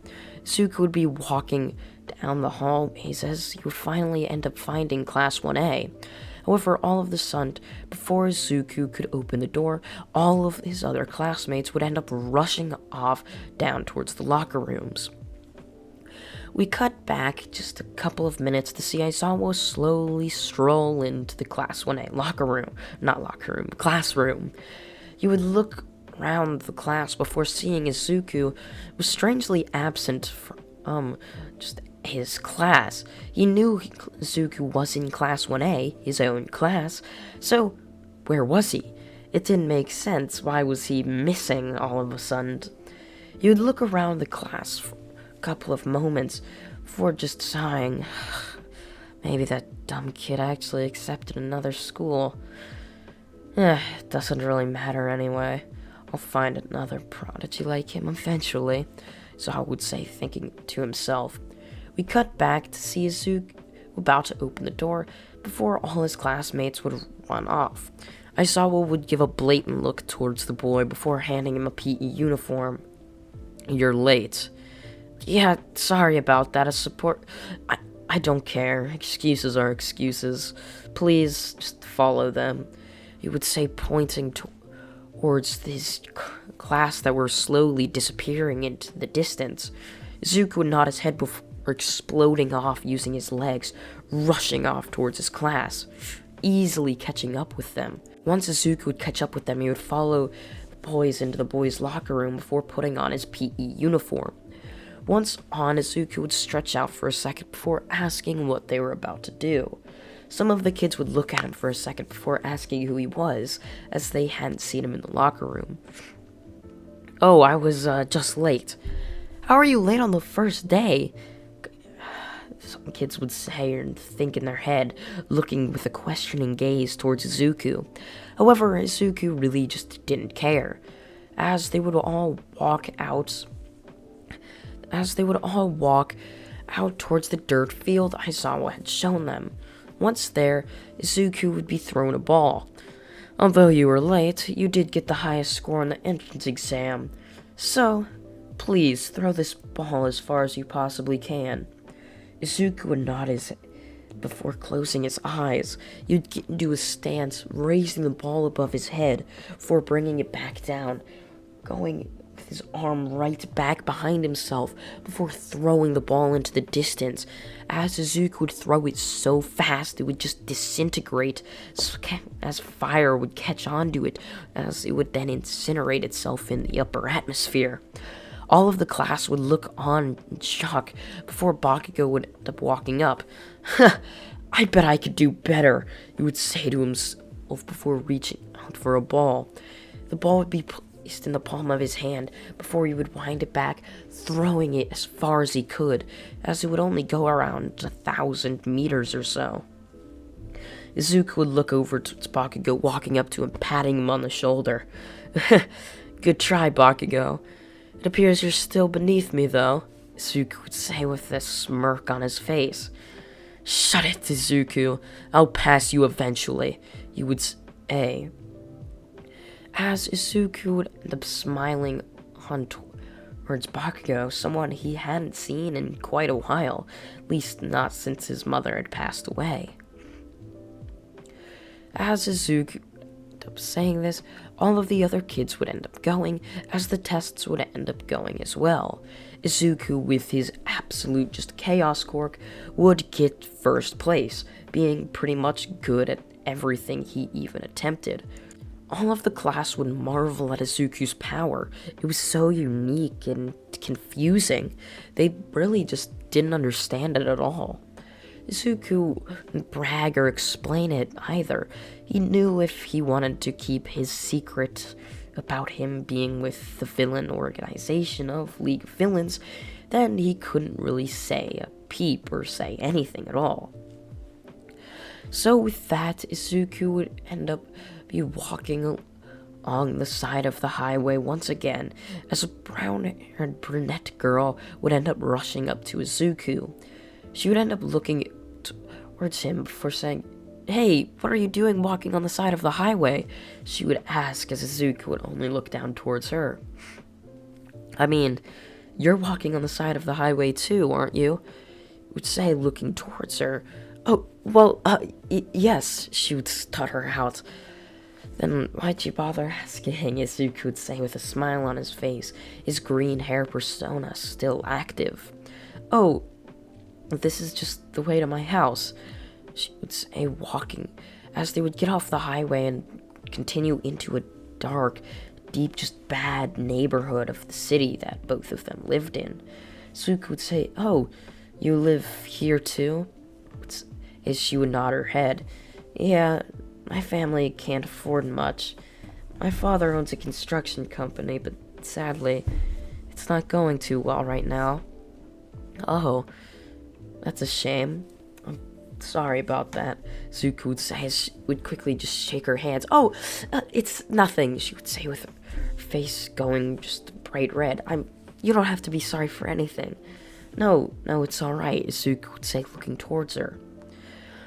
Izuku would be walking down the hallways as he would finally end up finding Class 1A. However, all of a sudden, before Izuku could open the door, all of his other classmates would end up rushing off down towards the locker rooms. We cut back just a couple of minutes to see Aizawa slowly stroll into the Class 1A classroom. You would look around the class before seeing Izuku was strangely absent from, just his class. He knew Izuku was in Class 1A, his own class, so where was he? It didn't make sense. Why was he missing all of a sudden? You'd look around the class for a couple of moments before just sighing. Maybe that dumb kid actually accepted another school. It doesn't really matter anyway. I'll find another prodigy like him eventually, Zaw would say, thinking to himself. We cut back to see Izuku about to open the door before all his classmates would run off. Aizawa would give a blatant look towards the boy before handing him a PE uniform. You're late. Yeah, sorry about that. I don't care. Excuses are excuses. Please, just follow them. He would say, pointing towards this class that were slowly disappearing into the distance. Izuku would nod his head before exploding off using his legs, rushing off towards his class, easily catching up with them. Once Izuku would catch up with them, he would follow the boys into the boys' locker room before putting on his PE uniform. Once on, Izuku would stretch out for a second before asking what they were about to do. Some of the kids would look at him for a second before asking who he was, as they hadn't seen him in the locker room. Oh, I was just late. How are you late on the first day? Some kids would say and think in their head, looking with a questioning gaze towards Izuku. However, Izuku really just didn't care. As they would all walk out towards the dirt field Aizawa had shown them. Once there, Izuku would be thrown a ball. Although you were late, you did get the highest score on the entrance exam. So, please throw this ball as far as you possibly can. Izuku would nod his head before closing his eyes. You'd get into a stance, raising the ball above his head before bringing it back down, going with his arm right back behind himself before throwing the ball into the distance. As Izuku would throw it so fast, it would just disintegrate as fire would catch onto it, as it would then incinerate itself in the upper atmosphere. All of the class would look on in shock before Bakugo would end up walking up. I bet I could do better, he would say to himself before reaching out for a ball. The ball would be placed in the palm of his hand before he would wind it back, throwing it as far as he could, as it would only go around 1,000 meters or so. Izuku would look over to Bakugo, walking up to him, patting him on the shoulder. Good try, Bakugo. It appears you're still beneath me, though, Izuku would say with a smirk on his face. Shut it, Izuku. I'll pass you eventually, he would say. As Izuku would end up smiling on towards Bakugo, someone he hadn't seen in quite a while, at least not since his mother had passed away. As Izuku ended up saying this, all of the other kids would end up going, as the tests would end up going as well. Izuku, with his absolute just chaos quirk, would get first place, being pretty much good at everything he even attempted. All of the class would marvel at Izuku's power. It was so unique and confusing. They really just didn't understand it at all. Izuku didn't brag or explain it either. He knew if he wanted to keep his secret about him being with the villain organization of League of Villains, then he couldn't really say a peep or say anything at all. So with that, Izuku would end up be walking along the side of the highway once again, as a brown-haired brunette girl would end up rushing up to Izuku. She would end up looking towards him before saying, Hey, what are you doing walking on the side of the highway? She would ask as Izuku would only look down towards her. I mean, you're walking on the side of the highway too, aren't you? Would say, looking towards her. Oh, well, yes, she would stutter out. Then why'd you bother asking, Izuku would say with a smile on his face, his green hair persona still active. Oh, this is just the way to my house, she would say, walking, as they would get off the highway and continue into a dark, deep, just bad neighborhood of the city that both of them lived in. Izuku would say, Oh, you live here too? As she would nod her head. Yeah, my family can't afford much. My father owns a construction company, but sadly, It's not going too well right now. Oh, that's a shame. I'm sorry about that. Zuko would say as she would quickly just shake her hands. Oh, it's nothing, she would say with her face going just bright red. You don't have to be sorry for anything. No, it's alright, Zuko would say, looking towards her.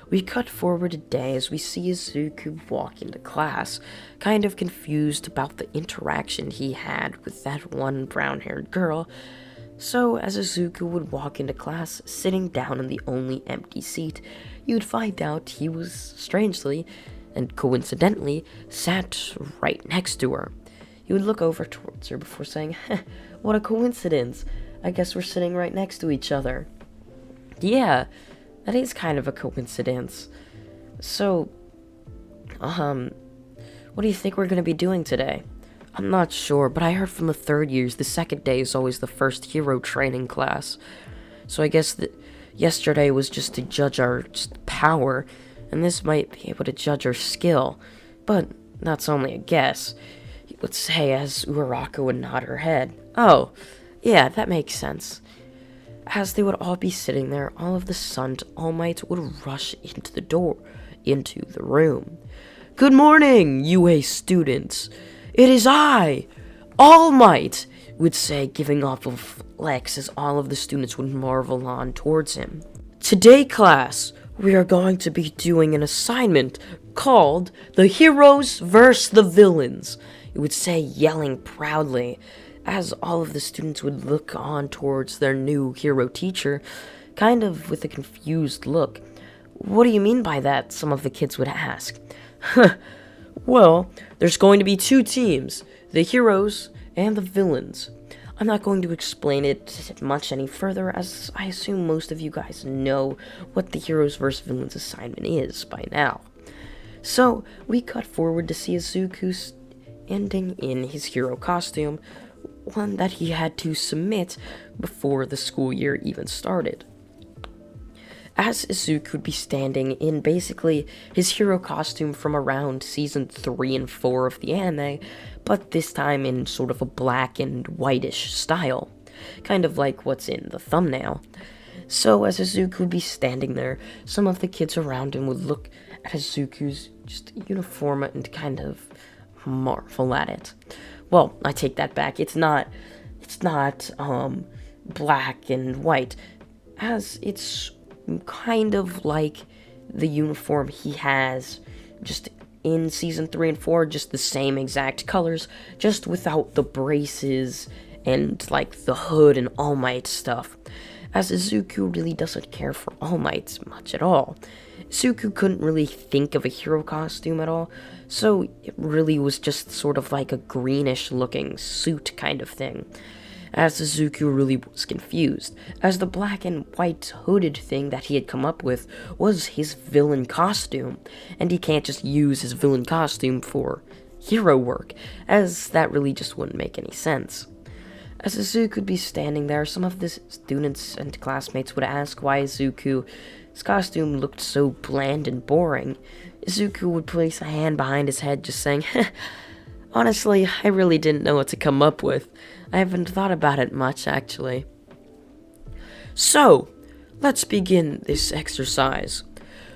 We cut forward a day as we see Izuku walk into class, kind of confused about the interaction he had with that one brown-haired girl. So, as Izuku would walk into class, sitting down in the only empty seat, you'd find out he was, strangely, and coincidentally, sat right next to her. He would look over towards her before saying, "What a coincidence. I guess we're sitting right next to each other." Yeah, that is kind of a coincidence. So, what do you think we're going to be doing today? I'm not sure, but I heard from the third years the second day is always the first hero training class. So I guess that yesterday was just to judge our power, and this might be able to judge our skill. But that's only a guess. He would say as Uraraka would nod her head. Oh, yeah, that makes sense. As they would all be sitting there, all of the sudden, All Might would rush into the room. "Good morning, UA students. It is I, All Might," would say, giving off a flex as all of the students would marvel on towards him. "Today, class, we are going to be doing an assignment called The Heroes vs. the Villains," he would say, yelling proudly, as all of the students would look on towards their new hero teacher, kind of with a confused look. "What do you mean by that?" some of the kids would ask. "Well, there's going to be two teams, the heroes and the villains. I'm not going to explain it much any further, as I assume most of you guys know what the heroes vs. villains assignment is by now." So, we cut forward to see Izuku standing in his hero costume, one that he had to submit before the school year even started. As Izuku would be standing in basically his hero costume from around season 3 and 4 of the anime, but this time in sort of a black and whitish style, kind of like what's in the thumbnail. So as Izuku would be standing there, some of the kids around him would look at Izuku's just uniform and kind of marvel at it. Well, I take that back. It's not black and white, as it's kind of like the uniform he has just in season 3 and 4, just the same exact colors, just without the braces and like the hood and All Might stuff, as Izuku really doesn't care for All Might much at all. Izuku couldn't really think of a hero costume at all, so it really was just sort of like a greenish looking suit kind of thing, as Izuku really was confused, as the black and white hooded thing that he had come up with was his villain costume, and he can't just use his villain costume for hero work, as that really just wouldn't make any sense. As Izuku would be standing there, some of the students and classmates would ask why Izuku's costume looked so bland and boring. Izuku would place a hand behind his head, just saying, "Honestly, I really didn't know what to come up with. I haven't thought about it much, actually." So, let's begin this exercise.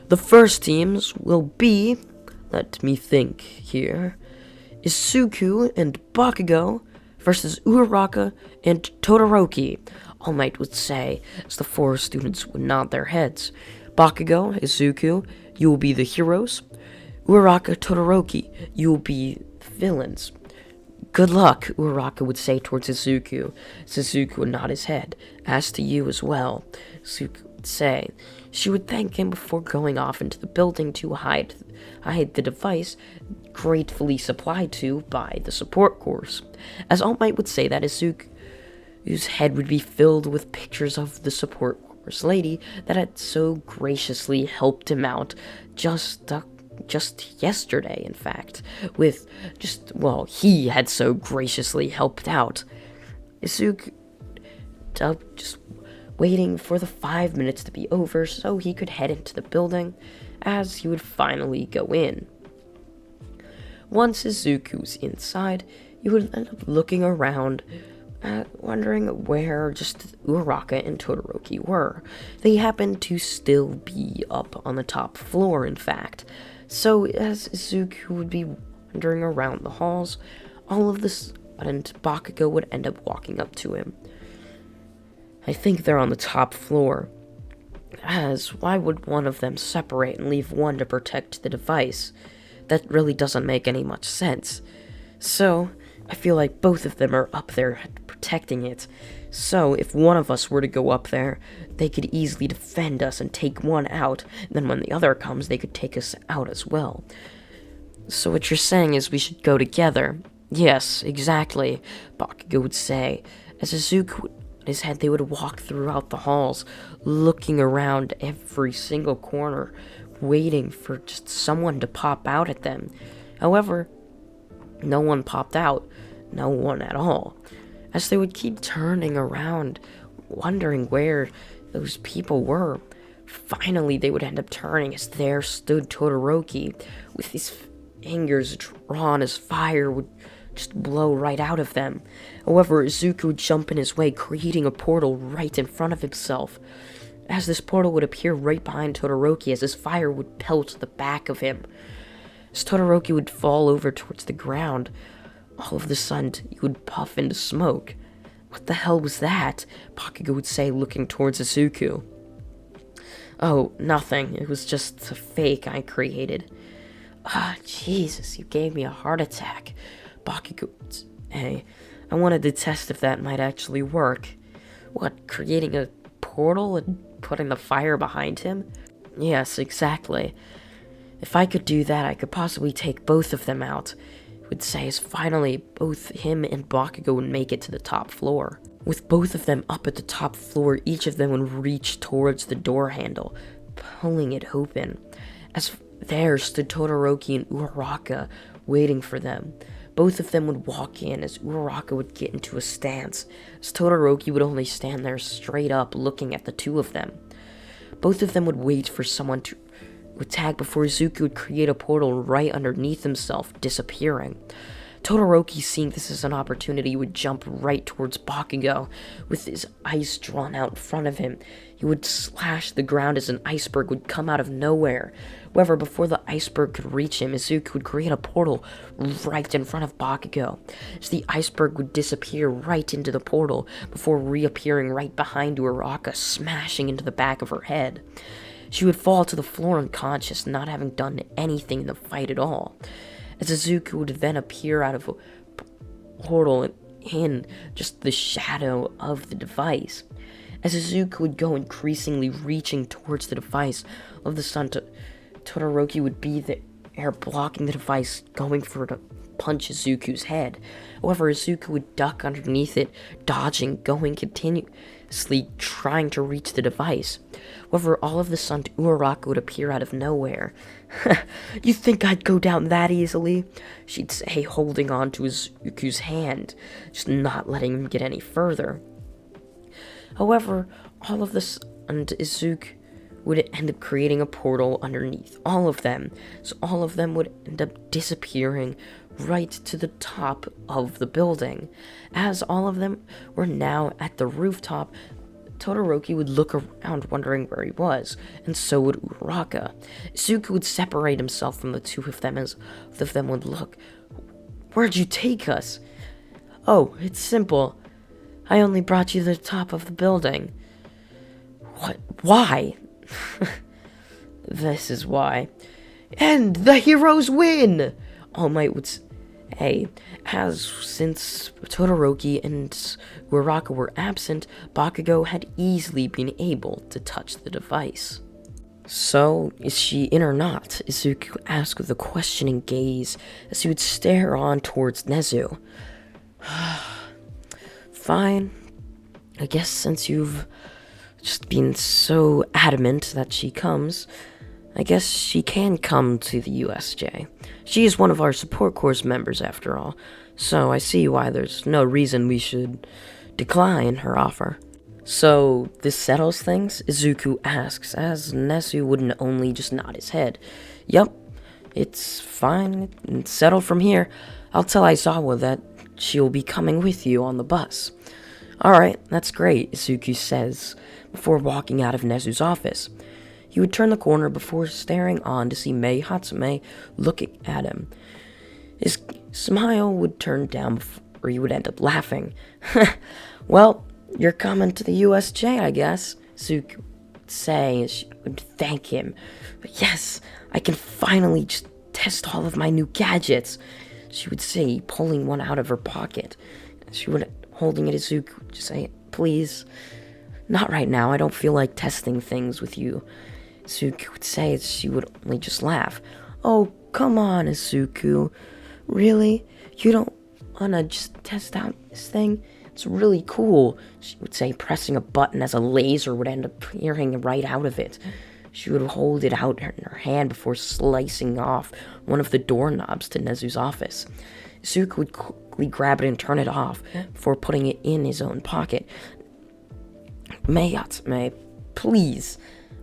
The first teams will be, let me think here, Izuku and Bakugo versus Uraraka and Todoroki, All Might would say, as the 4 students would nod their heads. "Bakugo, Izuku, you will be the heroes. Uraraka, Todoroki, you will be the villains." "Good luck," Uraraka would say towards Izuku. Izuku would nod his head. "As to you as well," Izuku would say. She would thank him before going off into the building to hide the device gratefully supplied to by the support course. As All Might would say that Izuku's head would be filled with pictures of the support course lady that had so graciously helped him out just yesterday, in fact, he had so graciously helped out. Izuku just waiting for the 5 minutes to be over so he could head into the building, as he would finally go in. Once Izuku's inside, he would end up looking around wondering where just Uraraka and Todoroki were. They happened to still be up on the top floor, in fact. So, as Izuku would be wandering around the halls, all of this and Bakugo would end up walking up to him. I think they're on the top floor. As, why would one of them separate and leave one to protect the device? That really doesn't make any much sense. So, I feel like both of them are up there protecting it. So, if one of us were to go up there, they could easily defend us and take one out. And then when the other comes, they could take us out as well. So what you're saying is we should go together? Yes, exactly, Bakugo would say. As Izuku in his head, they would walk throughout the halls, looking around every single corner, waiting for just someone to pop out at them. However, no one popped out. No one at all. As they would keep turning around, wondering where those people were, finally they would end up turning as there stood Todoroki, with his fingers drawn as fire would just blow right out of them. However, Izuku would jump in his way, creating a portal right in front of himself. As this portal would appear right behind Todoroki, as his fire would pelt the back of him. As Todoroki would fall over towards the ground, all of a sudden he would puff into smoke. What the hell was that? Bakugo would say, looking towards Izuku. Oh, nothing. It was just a fake I created. Ah, Jesus, you gave me a heart attack. Bakugo would say, I wanted to test if that might actually work. What, creating a portal and putting the fire behind him? Yes, exactly. If I could do that, I could possibly take both of them out. It would say as finally both him and Bakugo would make it to the top floor. With both of them up at the top floor, each of them would reach towards the door handle, pulling it open. As there stood Todoroki and Uraraka, waiting for them. Both of them would walk in as Uraraka would get into a stance, as Todoroki would only stand there straight up looking at the two of them. Both of them would wait for someone to attack before Izuku would create a portal right underneath himself, disappearing. Todoroki, seeing this as an opportunity, would jump right towards Bakugo, with his ice drawn out in front of him. He would slash the ground as an iceberg would come out of nowhere. However, before the iceberg could reach him, Izuku would create a portal right in front of Bakugo, as the iceberg would disappear right into the portal, before reappearing right behind Uraraka, smashing into the back of her head. She would fall to the floor unconscious, not having done anything in the fight at all. As Izuku would then appear out of a portal in just the shadow of the device. As Izuku would go increasingly reaching towards the device, all of the sudden Todoroki would be there blocking the device, going for to punch Izuku's head. However, Izuku would duck underneath it, dodging, going continuously, trying to reach the device. However, all of a sudden, Uraraka would appear out of nowhere. You think I'd go down that easily? She'd say, holding on to Izuku's hand, just not letting him get any further. However, all of this, and Izuku would end up creating a portal underneath all of them, so all of them would end up disappearing right to the top of the building. As all of them were now at the rooftop, Todoroki would look around wondering where he was, and so would Uraraka. Izuku would separate himself from the two of them as both of them would look. Where'd you take us? Oh, it's simple. I only brought you to the top of the building. What? Why? This is why. And the heroes win! All Might would say, as since Todoroki and Uraraka were absent, Bakugo had easily been able to touch the device. So, is she in or not? Izuku asked with a questioning gaze as he would stare on towards Nezu. Fine. I guess since you've just been so adamant that she comes, I guess she can come to the USJ. She is one of our support corps members after all, so I see why there's no reason we should decline her offer. So, this settles things? Izuku asks, as Nezu wouldn't only just nod his head. Yup, it's fine, it's settled from here. I'll tell Aizawa that she'll be coming with you on the bus. Alright, that's great, Izuku says, before walking out of Nezu's office. He would turn the corner before staring on to see Mei Hatsume looking at him. His smile would turn down before he would end up laughing. Well, you're coming to the USJ, I guess, Izuku would say as she would thank him. But yes, I can finally just test all of my new gadgets, she would say, pulling one out of her pocket. She would, holding it, Izuku would just say, please, not right now, I don't feel like testing things with you, Izuku would say as she would only just laugh. Oh, come on, Izuku. Really? You don't wanna just test out this thing? It's really cool, she would say, pressing a button as a laser would end up peering right out of it. She would hold it out in her hand before slicing off one of the doorknobs to Nezu's office. Izuku would quickly grab it and turn it off before putting it in his own pocket. Mei Hatsume, please,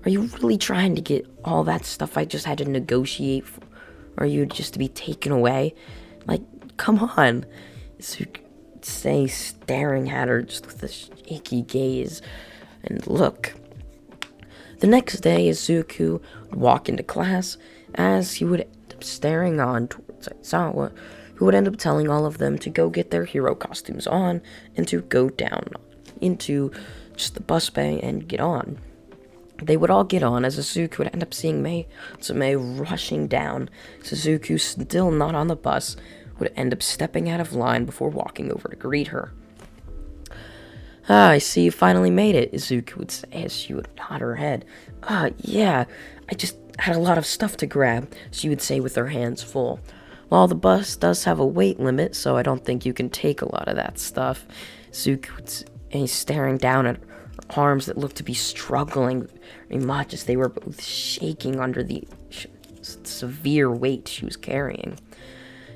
are you really trying to get all that stuff I just had to negotiate for? Or are you just to be taken away? Like, come on, Izuku would say, staring at her just with a shaky gaze. And look. The next day, Izuku would walk into class as he would end up staring on towards Aizawa, who would end up telling all of them to go get their hero costumes on and to go down into just the bus bay and get on. They would all get on as Izuku would end up seeing Mei Hatsume rushing down. Suzuku, still not on the bus, would end up stepping out of line before walking over to greet her. I see you finally made it, Izuku would say as she would nod her head. Yeah, I just had a lot of stuff to grab, she would say with her hands full. Well, the bus does have a weight limit, so I don't think you can take a lot of that stuff. Izuku would say, staring down at her arms that looked to be struggling very much as they were both shaking under the severe weight she was carrying.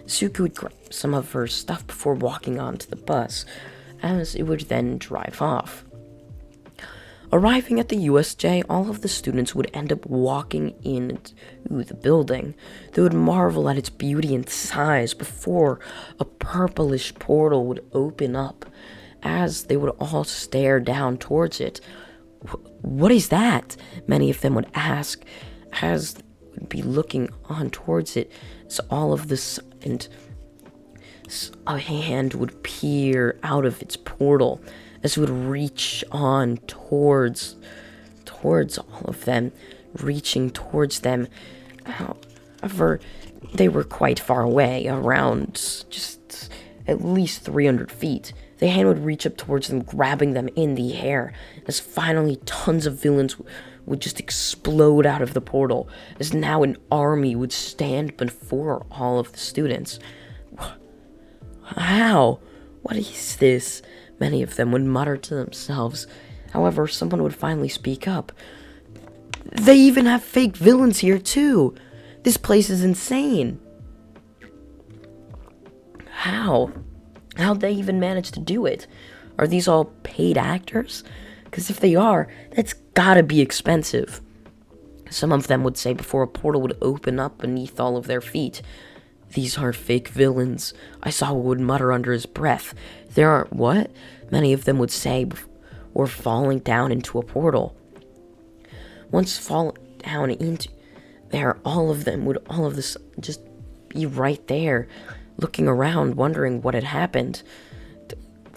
Izuku would grab some of her stuff before walking onto the bus, as it would then drive off. Arriving at the USJ, all of the students would end up walking into the building. They would marvel at its beauty and size before a purplish portal would open up, as they would all stare down towards it. What is that? Many of them would ask, as they would be looking on towards it. So all of this, and a hand would peer out of its portal as it would reach on towards all of them, reaching towards them. However, they were quite far away, around just at least 300 feet. The hand would reach up towards them, grabbing them in the air, as finally tons of villains would just explode out of the portal, as now an army would stand before all of the students. How? What is this? Many of them would mutter to themselves. However, someone would finally speak up. They even have fake villains here, too! This place is insane! How? How'd they even manage to do it? Are these all paid actors? Because if they are, that's gotta be expensive. Some of them would say before a portal would open up beneath all of their feet. These aren't fake villains, Aizawa would mutter under his breath. There aren't what? Many of them would say before falling down into a portal. Once falling down into there, all of this just be right there, looking around, wondering what had happened.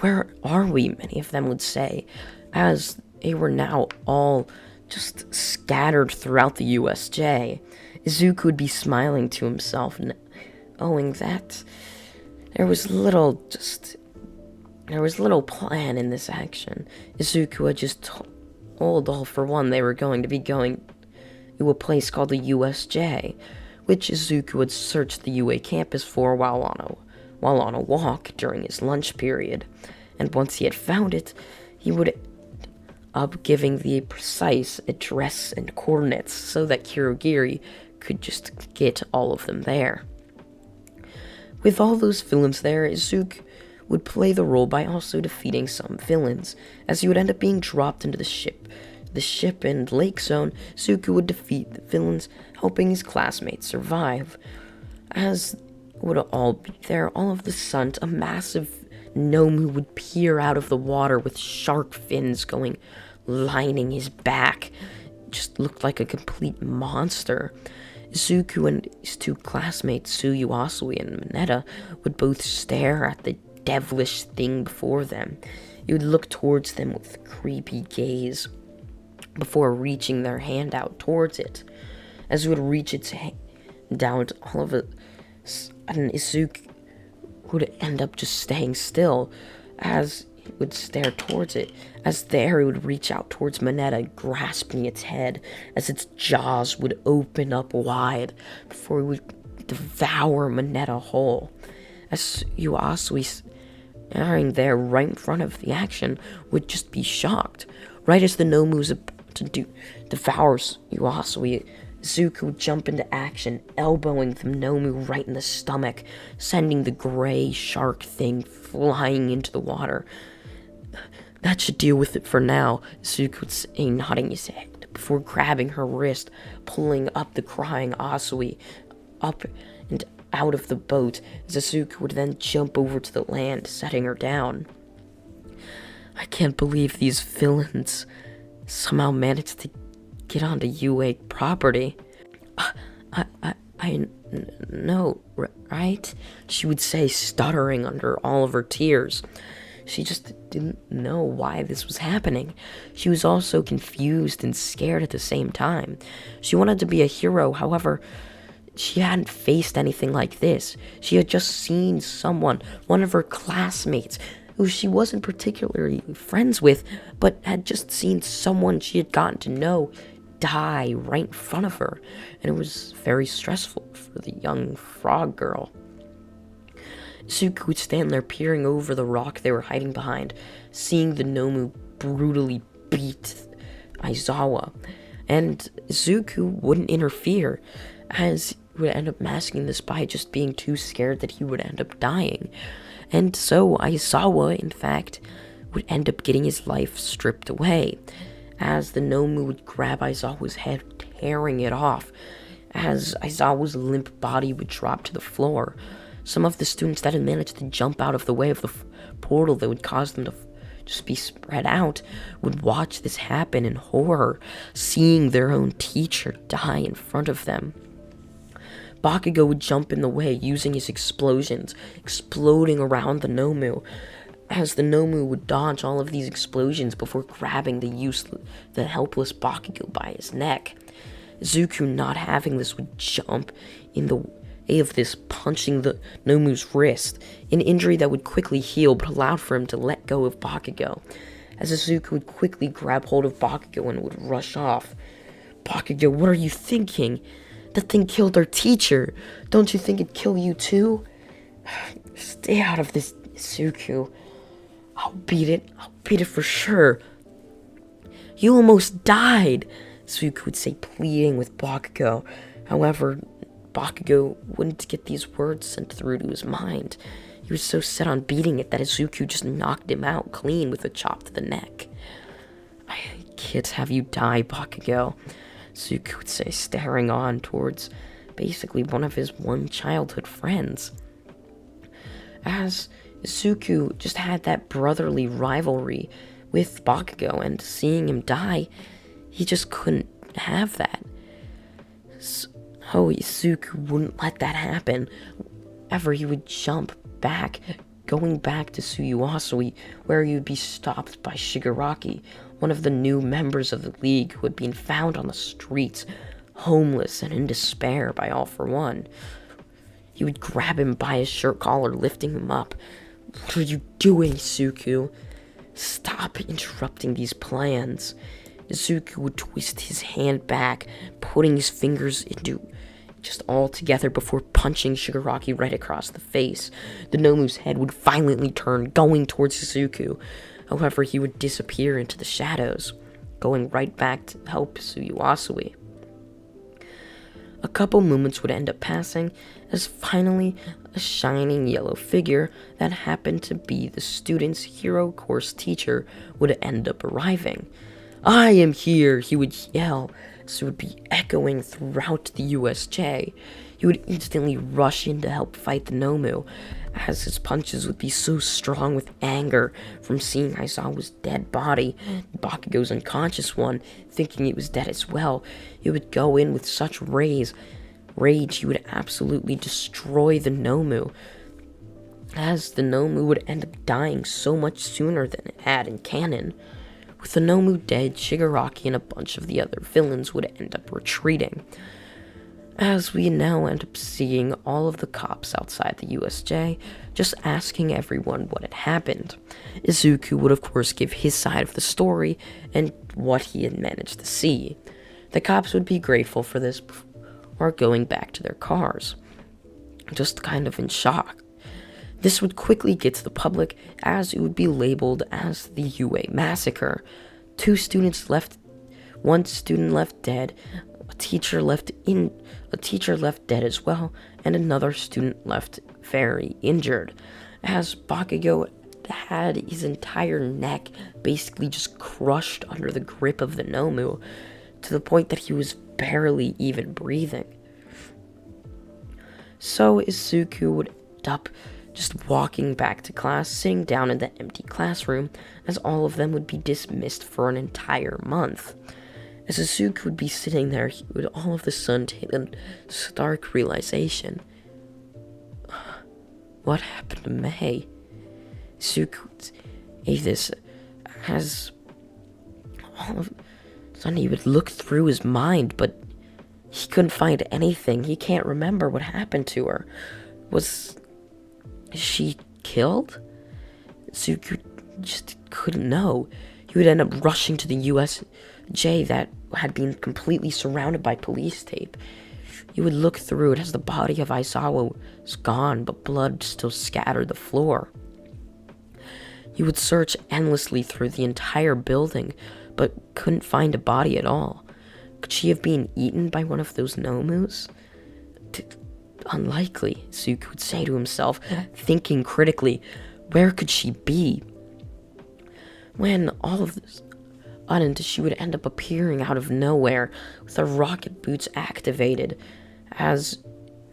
Where are we? Many of them would say, as they were now all just scattered throughout the USJ. Izuku would be smiling to himself, knowing that there was little plan in this action. Izuku had just told all for one they were going to be going to a place called the USJ, which Izuku had searched the UA campus for while on a walk during his lunch period. And once he had found it, he would end up giving the precise address and coordinates so that Kirogiri could just get all of them there. With all those villains there, Izuku would play the role by also defeating some villains, as he would end up being dropped into the ship. The ship and lake zone, Izuku would defeat the villains, helping his classmates survive. As would all be there. All of the sudden, a massive Nomu would peer out of the water with shark fins lining his back. Just looked like a complete monster. Izuku and his two classmates, Tsuyuasui and Mineta, would both stare at the devilish thing before them. He would look towards them with a creepy gaze before reaching their hand out towards it. As it would reach its hand out, all of a sudden Izuku would end up just staying still as he would stare towards it. As there, he would reach out towards Mineta, grasping its head as its jaws would open up wide before he would devour Mineta whole. As Yuasui, staring there right in front of the action, would just be shocked. Right as the Nomu was about to devour Yuasui, Izuku would jump into action, elbowing the Nomu right in the stomach, sending the gray shark thing flying into the water. That should deal with it for now, Izuku would say, nodding his head, before grabbing her wrist, pulling up the crying Asui up and out of the boat, as Izuku would then jump over to the land, setting her down. I can't believe these villains somehow managed to get onto UA property. I know, right? She would say, stuttering under all of her tears. She just didn't know why this was happening. She was also confused and scared at the same time. She wanted to be a hero, however, she hadn't faced anything like this. She had just seen someone, one of her classmates, who she wasn't particularly friends with, but had just seen someone she had gotten to know die right in front of her, and it was very stressful for the young frog girl. Izuku would stand there peering over the rock they were hiding behind, seeing the Nomu brutally beat Aizawa, and Izuku wouldn't interfere, as he would end up masking this by just being too scared that he would end up dying. And so Aizawa, in fact, would end up getting his life stripped away, as the Nomu would grab Aizawa's head, tearing it off, as Aizawa's limp body would drop to the floor. Some of the students that had managed to jump out of the way of the portal that would cause them to just be spread out would watch this happen in horror, seeing their own teacher die in front of them. Bakugo would jump in the way, using his explosions, exploding around the Nomu, as the Nomu would dodge all of these explosions before grabbing the helpless Bakugo by his neck. Izuku, not having this, would jump in the way of this, punching the Nomu's wrist, an injury that would quickly heal but allowed for him to let go of Bakugo, as Izuku would quickly grab hold of Bakugo and would rush off. Bakugo, what are you thinking? That thing killed our teacher. Don't you think it'd kill you too? Stay out of this, Izuku. I'll beat it for sure. You almost died, Izuku would say, pleading with Bakugo. However, Bakugo wouldn't get these words sent through to his mind. He was so set on beating it that Izuku just knocked him out clean with a chop to the neck. I can't have you die, Bakugo, Izuku would say, staring on towards basically one of his childhood friends. As Izuku just had that brotherly rivalry with Bakugo, and seeing him die, he just couldn't have that. So Izuku wouldn't let that happen. Ever he would jump back, going back to Tsuyuasui, where he would be stopped by Shigaraki, one of the new members of the League who had been found on the streets, homeless and in despair by All for One. He would grab him by his shirt collar, lifting him up. What are you doing, Izuku? Stop interrupting these plans. Izuku would twist his hand back, putting his fingers into just all together before punching Shigaraki right across the face. The Nomu's head would violently turn, going towards Izuku. However, he would disappear into the shadows, going right back to help Tsuyuasui. A couple moments would end up passing, as finally a shining yellow figure that happened to be the student's hero course teacher would end up arriving. I am here, he would yell, as it would be echoing throughout the USJ. He he would instantly rush in to help fight the Nomu, as his punches would be so strong with anger from seeing Aizawa's dead body, Bakugo's unconscious one, thinking it was dead as well. He would go in with such rage, he would absolutely destroy the Nomu, as the Nomu would end up dying so much sooner than it had in canon. With the Nomu dead, Shigaraki and a bunch of the other villains would end up retreating, as we now end up seeing all of the cops outside the USJ just asking everyone what had happened. Izuku would of course give his side of the story and what he had managed to see. The cops would be grateful for this before going back to their cars, just kind of in shock. This would quickly get to the public, as it would be labeled as the UA Massacre. 2 students left, 1 student left dead, a teacher left dead as well, and another student left very injured, as Bakugo had his entire neck basically just crushed under the grip of the Nomu, to the point that he was barely even breathing. So Izuku would end up just walking back to class, sitting down in the empty classroom, as all of them would be dismissed for an entire month. As Izuku would be sitting there, he would all of a sudden take a stark realization. What happened to Mei? Izuku would say this, as all of a sudden he would look through his mind, but he couldn't find anything. He can't remember what happened to her. Was she killed? Izuku just couldn't know. He would end up rushing to the USJ that had been completely surrounded by police tape. He would look through it as the body of Aizawa was gone, but blood still scattered the floor. He would search endlessly through the entire building, but couldn't find a body at all. Could she have been eaten by one of those Nomus? Unlikely, Izuku would say to himself, thinking critically, where could she be? When all of this sudden, she would end up appearing out of nowhere with her rocket boots activated, as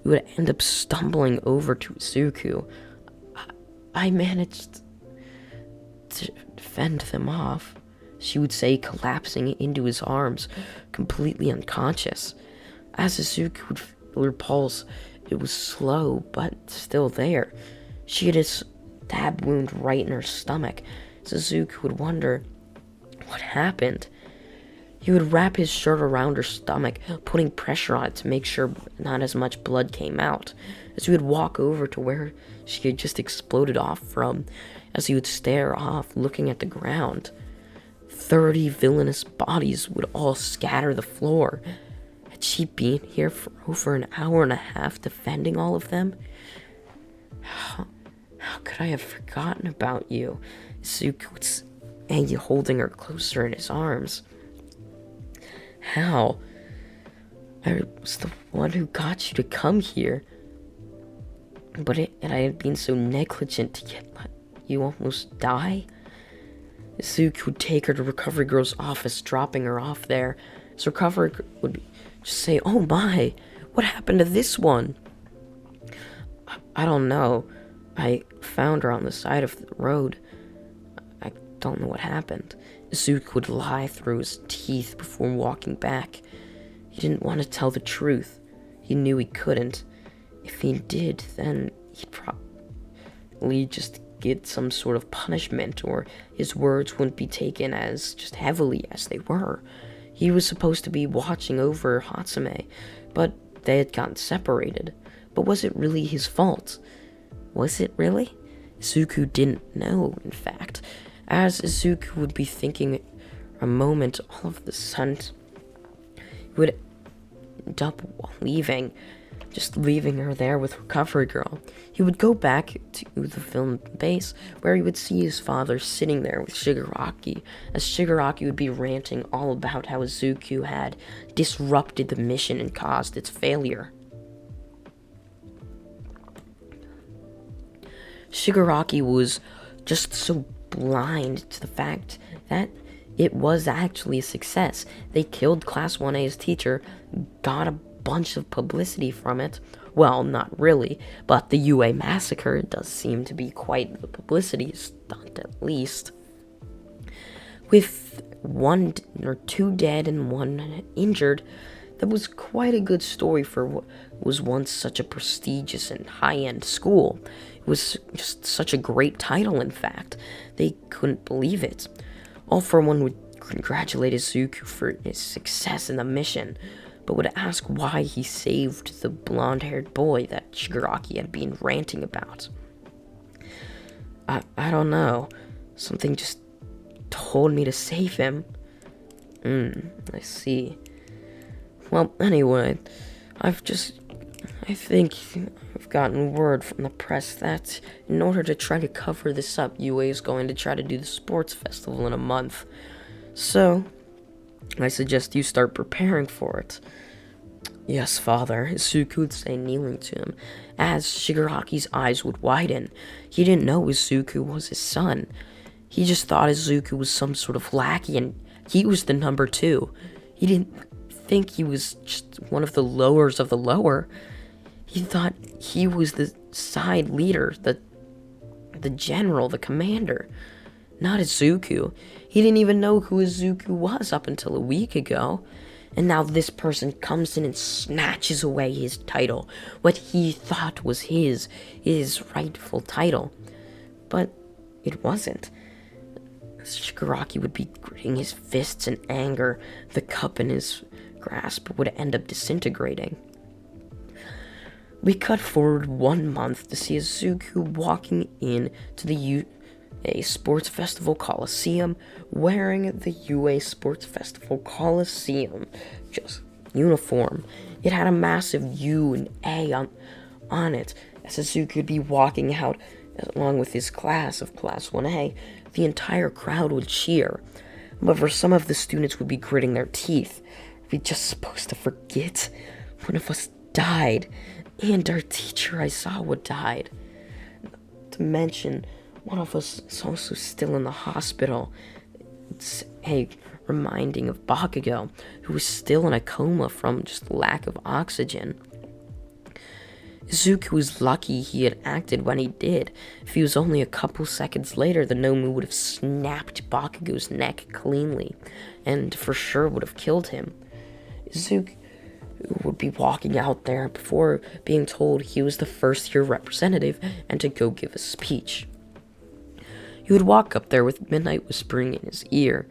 he would end up stumbling over to Izuku. I managed to fend them off, she would say, collapsing into his arms, completely unconscious. As Izuku would feel her pulse, it was slow, but still there. She had a stab wound right in her stomach. Izuku would wonder what happened. He would wrap his shirt around her stomach, putting pressure on it to make sure not as much blood came out, as he would walk over to where she had just exploded off from, as he would stare off, looking at the ground. 30 villainous bodies would all scatter the floor. Had she been here for over an hour and a half defending all of them? How could I have forgotten about you? Izuku would say, holding her closer in his arms. How? I was the one who got you to come here. But I had been so negligent to let you almost die? Izuku would take her to Recovery Girl's office, dropping her off there. So Recovery Girl would just say, oh my, what happened to this one? I don't know. I found her on the side of the road. I don't know what happened. Izuku would lie through his teeth before walking back. He didn't want to tell the truth. He knew he couldn't. If he did, then he'd probably just get some sort of punishment, or his words wouldn't be taken as just heavily as they were. He was supposed to be watching over Hatsume, but they had gotten separated. But was it really his fault? Was it really? Izuku didn't know, in fact. As Izuku would be thinking a moment, all of a sudden, he would end up leaving her there with Recovery Girl. He would go back to the film base, where he would see his father sitting there with Shigaraki, as Shigaraki would be ranting all about how Izuku had disrupted the mission and caused its failure. Shigaraki was just so blind to the fact that it was actually a success. They killed Class 1A's teacher, got a bunch of publicity from it, Well, not really, but the UA massacre does seem to be quite the publicity stunt, at least. With 1 or 2 dead and 1 injured, that was quite a good story for what was once such a prestigious and high-end school. It was just such a great title, in fact. They couldn't believe it. All for one would congratulate Izuku for his success in the mission, but would ask why he saved the blonde-haired boy that Shigaraki had been ranting about. I don't know. Something just told me to save him. I see. Well, anyway, I think I've gotten word from the press that in order to try to cover this up, UA is going to try to do the sports festival in a month. So, I suggest you start preparing for it. Yes, father, Izuku would say, kneeling to him, as Shigaraki's eyes would widen. He didn't know Izuku was his son. He just thought Izuku was some sort of lackey, and he was the number 2. He didn't think he was just one of the lowers of the lower. He thought he was the side leader, the general, the commander, not Izuku. He didn't even know who Izuku was up until a week ago. And now this person comes in and snatches away his title, what he thought was his rightful title. But it wasn't. Shigaraki would be gritting his fists in anger. The cup in his grasp would end up disintegrating. We cut forward 1 month to see Izuku walking in to the UA Sports Festival Coliseum wearing the UA Sports Festival Coliseum just uniform. It had a massive U and A on it, as Izuku would be walking out along with his class of Class 1A. The entire crowd would cheer. However, some of the students would be gritting their teeth. Are we just supposed to forget? One of us died, and our teacher Aizawa died. Not to mention, one of us is also still in the hospital. It's reminding of Bakugo, who was still in a coma from just lack of oxygen. Izuku was lucky he had acted when he did. If he was only a couple seconds later, the Nomu would have snapped Bakugo's neck cleanly, and for sure would have killed him. Izuku would be walking out there before being told he was the first year representative and to go give a speech. He would walk up there with Midnight whispering in his ear,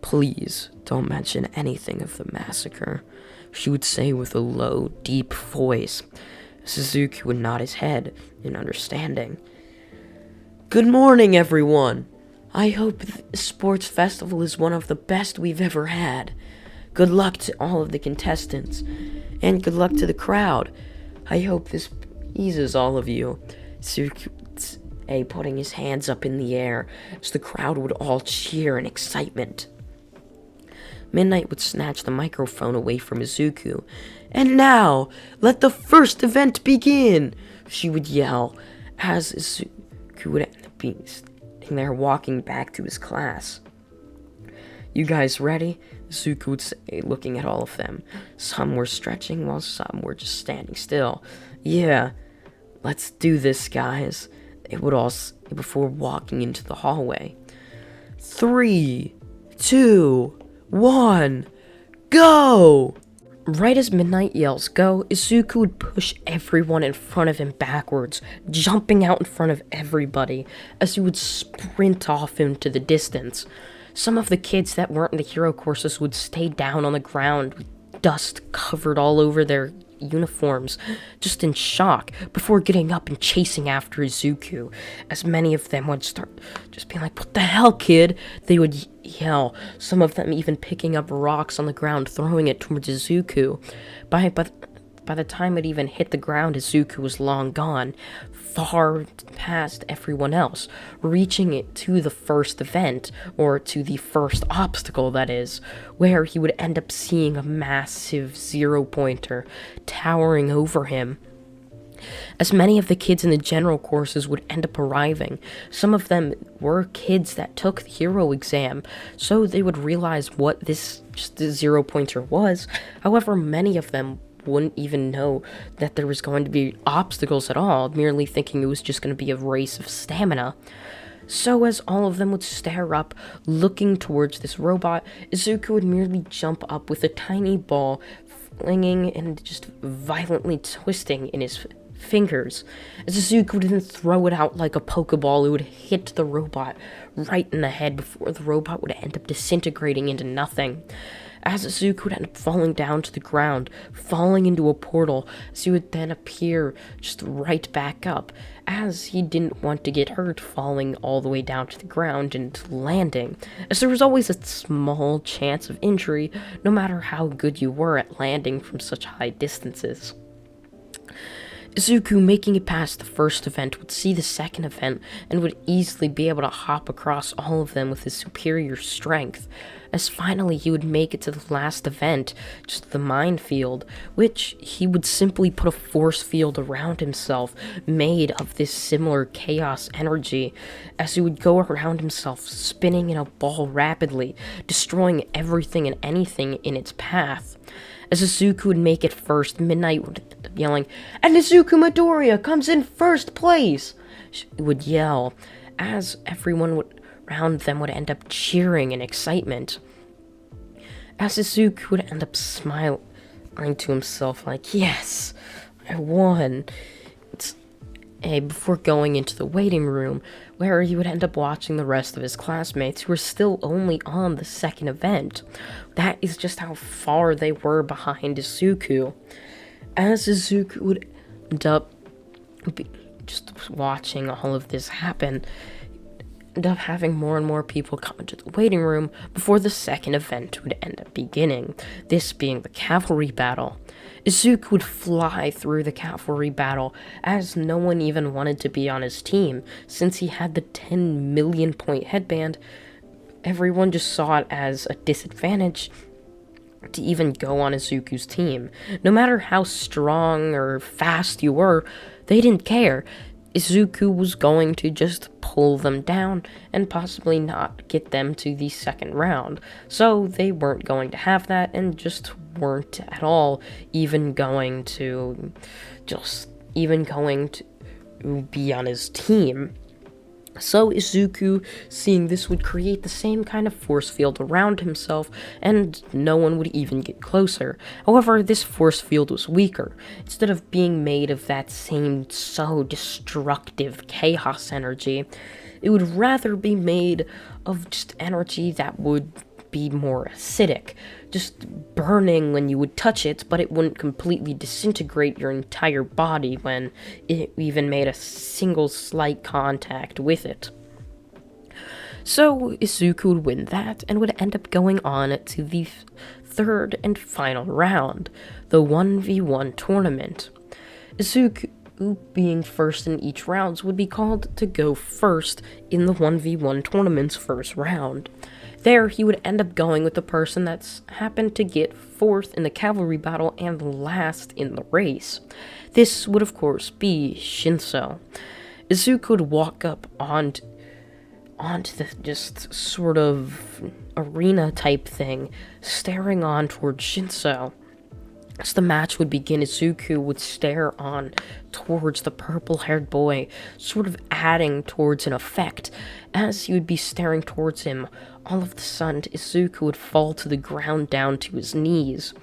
"Please don't mention anything of the massacre," she would say with a low, deep voice. Suzuki would nod his head in understanding. "Good morning, everyone. I hope the sports festival is one of the best we've ever had. Good luck to all of the contestants, and good luck to the crowd. I hope this pleases all of you." Suzuki putting his hands up in the air as the crowd would all cheer in excitement. Midnight would snatch the microphone away from Izuku. "And now, let the first event begin!" she would yell, as Izuku would end up being sitting there walking back to his class. "You guys ready?" Izuku would say, looking at all of them. Some were stretching, while some were just standing still. "Yeah, let's do this, guys," they would all say before walking into the hallway. 3, 2, 1, go! Right as Midnight yells go, Izuku would push everyone in front of him backwards, jumping out in front of everybody, as he would sprint off into the distance. Some of the kids that weren't in the hero courses would stay down on the ground with dust covered all over their uniforms, just in shock, before getting up and chasing after Izuku, as many of them would start just being like, "What the hell, kid?" They would yell, some of them even picking up rocks on the ground, throwing it towards Izuku. By the time it even hit the ground, Izuku was long gone, far past everyone else, reaching it to the first event, or to the first obstacle, that is, where he would end up seeing a massive zero-pointer towering over him. As many of the kids in the general courses would end up arriving, some of them were kids that took the hero exam, so they would realize what this zero-pointer was. However, many of them wouldn't even know that there was going to be obstacles at all, merely thinking it was just going to be a race of stamina. So as all of them would stare up, looking towards this robot, Izuku would merely jump up with a tiny ball, flinging and just violently twisting in his fingers. As Izuku would then throw it out like a Pokeball, it would hit the robot right in the head before the robot would end up disintegrating into nothing. As Izuku would end up falling down to the ground, falling into a portal, as he would then appear just right back up, as he didn't want to get hurt falling all the way down to the ground and landing, as there was always a small chance of injury, no matter how good you were at landing from such high distances. Izuku, making it past the first event, would see the second event and would easily be able to hop across all of them with his superior strength, as finally he would make it to the last event, just the minefield, which he would simply put a force field around himself made of this similar chaos energy, as he would go around himself spinning in a ball rapidly, destroying everything and anything in its path. As Izuku would make it first, Midnight would end up yelling, "And Izuku Midoriya comes in first place!" She would yell, as everyone around them would end up cheering in excitement. As Izuku would end up smiling to himself like, "Yes, I won." Before going into the waiting room, where he would end up watching the rest of his classmates who were still only on the second event. That is just how far they were behind Izuku. As Izuku would end up just watching all of this happen, end up having more and more people come into the waiting room before the second event would end up beginning, this being the cavalry battle. Izuku would fly through the cavalry battle, as no one even wanted to be on his team, since he had the 10 million point headband. Everyone just saw it as a disadvantage to even go on Izuku's team. No matter how strong or fast you were, they didn't care. Izuku was going to just pull them down and possibly not get them to the second round. So they weren't going to have that and just weren't at all even going to be on his team. So Izuku, seeing this, would create the same kind of force field around himself, and no one would even get closer. However, this force field was weaker. Instead of being made of that same so destructive chaos energy, it would rather be made of just energy that would be more acidic, just burning when you would touch it, but it wouldn't completely disintegrate your entire body when it even made a single slight contact with it. So Izuku would win that and would end up going on to the third and final round, the 1v1 tournament. Izuku, being first in each round, would be called to go first in the 1v1 tournament's first round. There, he would end up going with the person that's happened to get fourth in the cavalry battle and last in the race. This would, of course, be Shinso. Izuku would walk up onto the just sort of arena type thing, staring on towards Shinso. As the match would begin, Izuku would stare on towards the purple-haired boy, sort of adding towards an effect. As he would be staring towards him, all of a sudden, Izuku would fall to the ground down to his knees.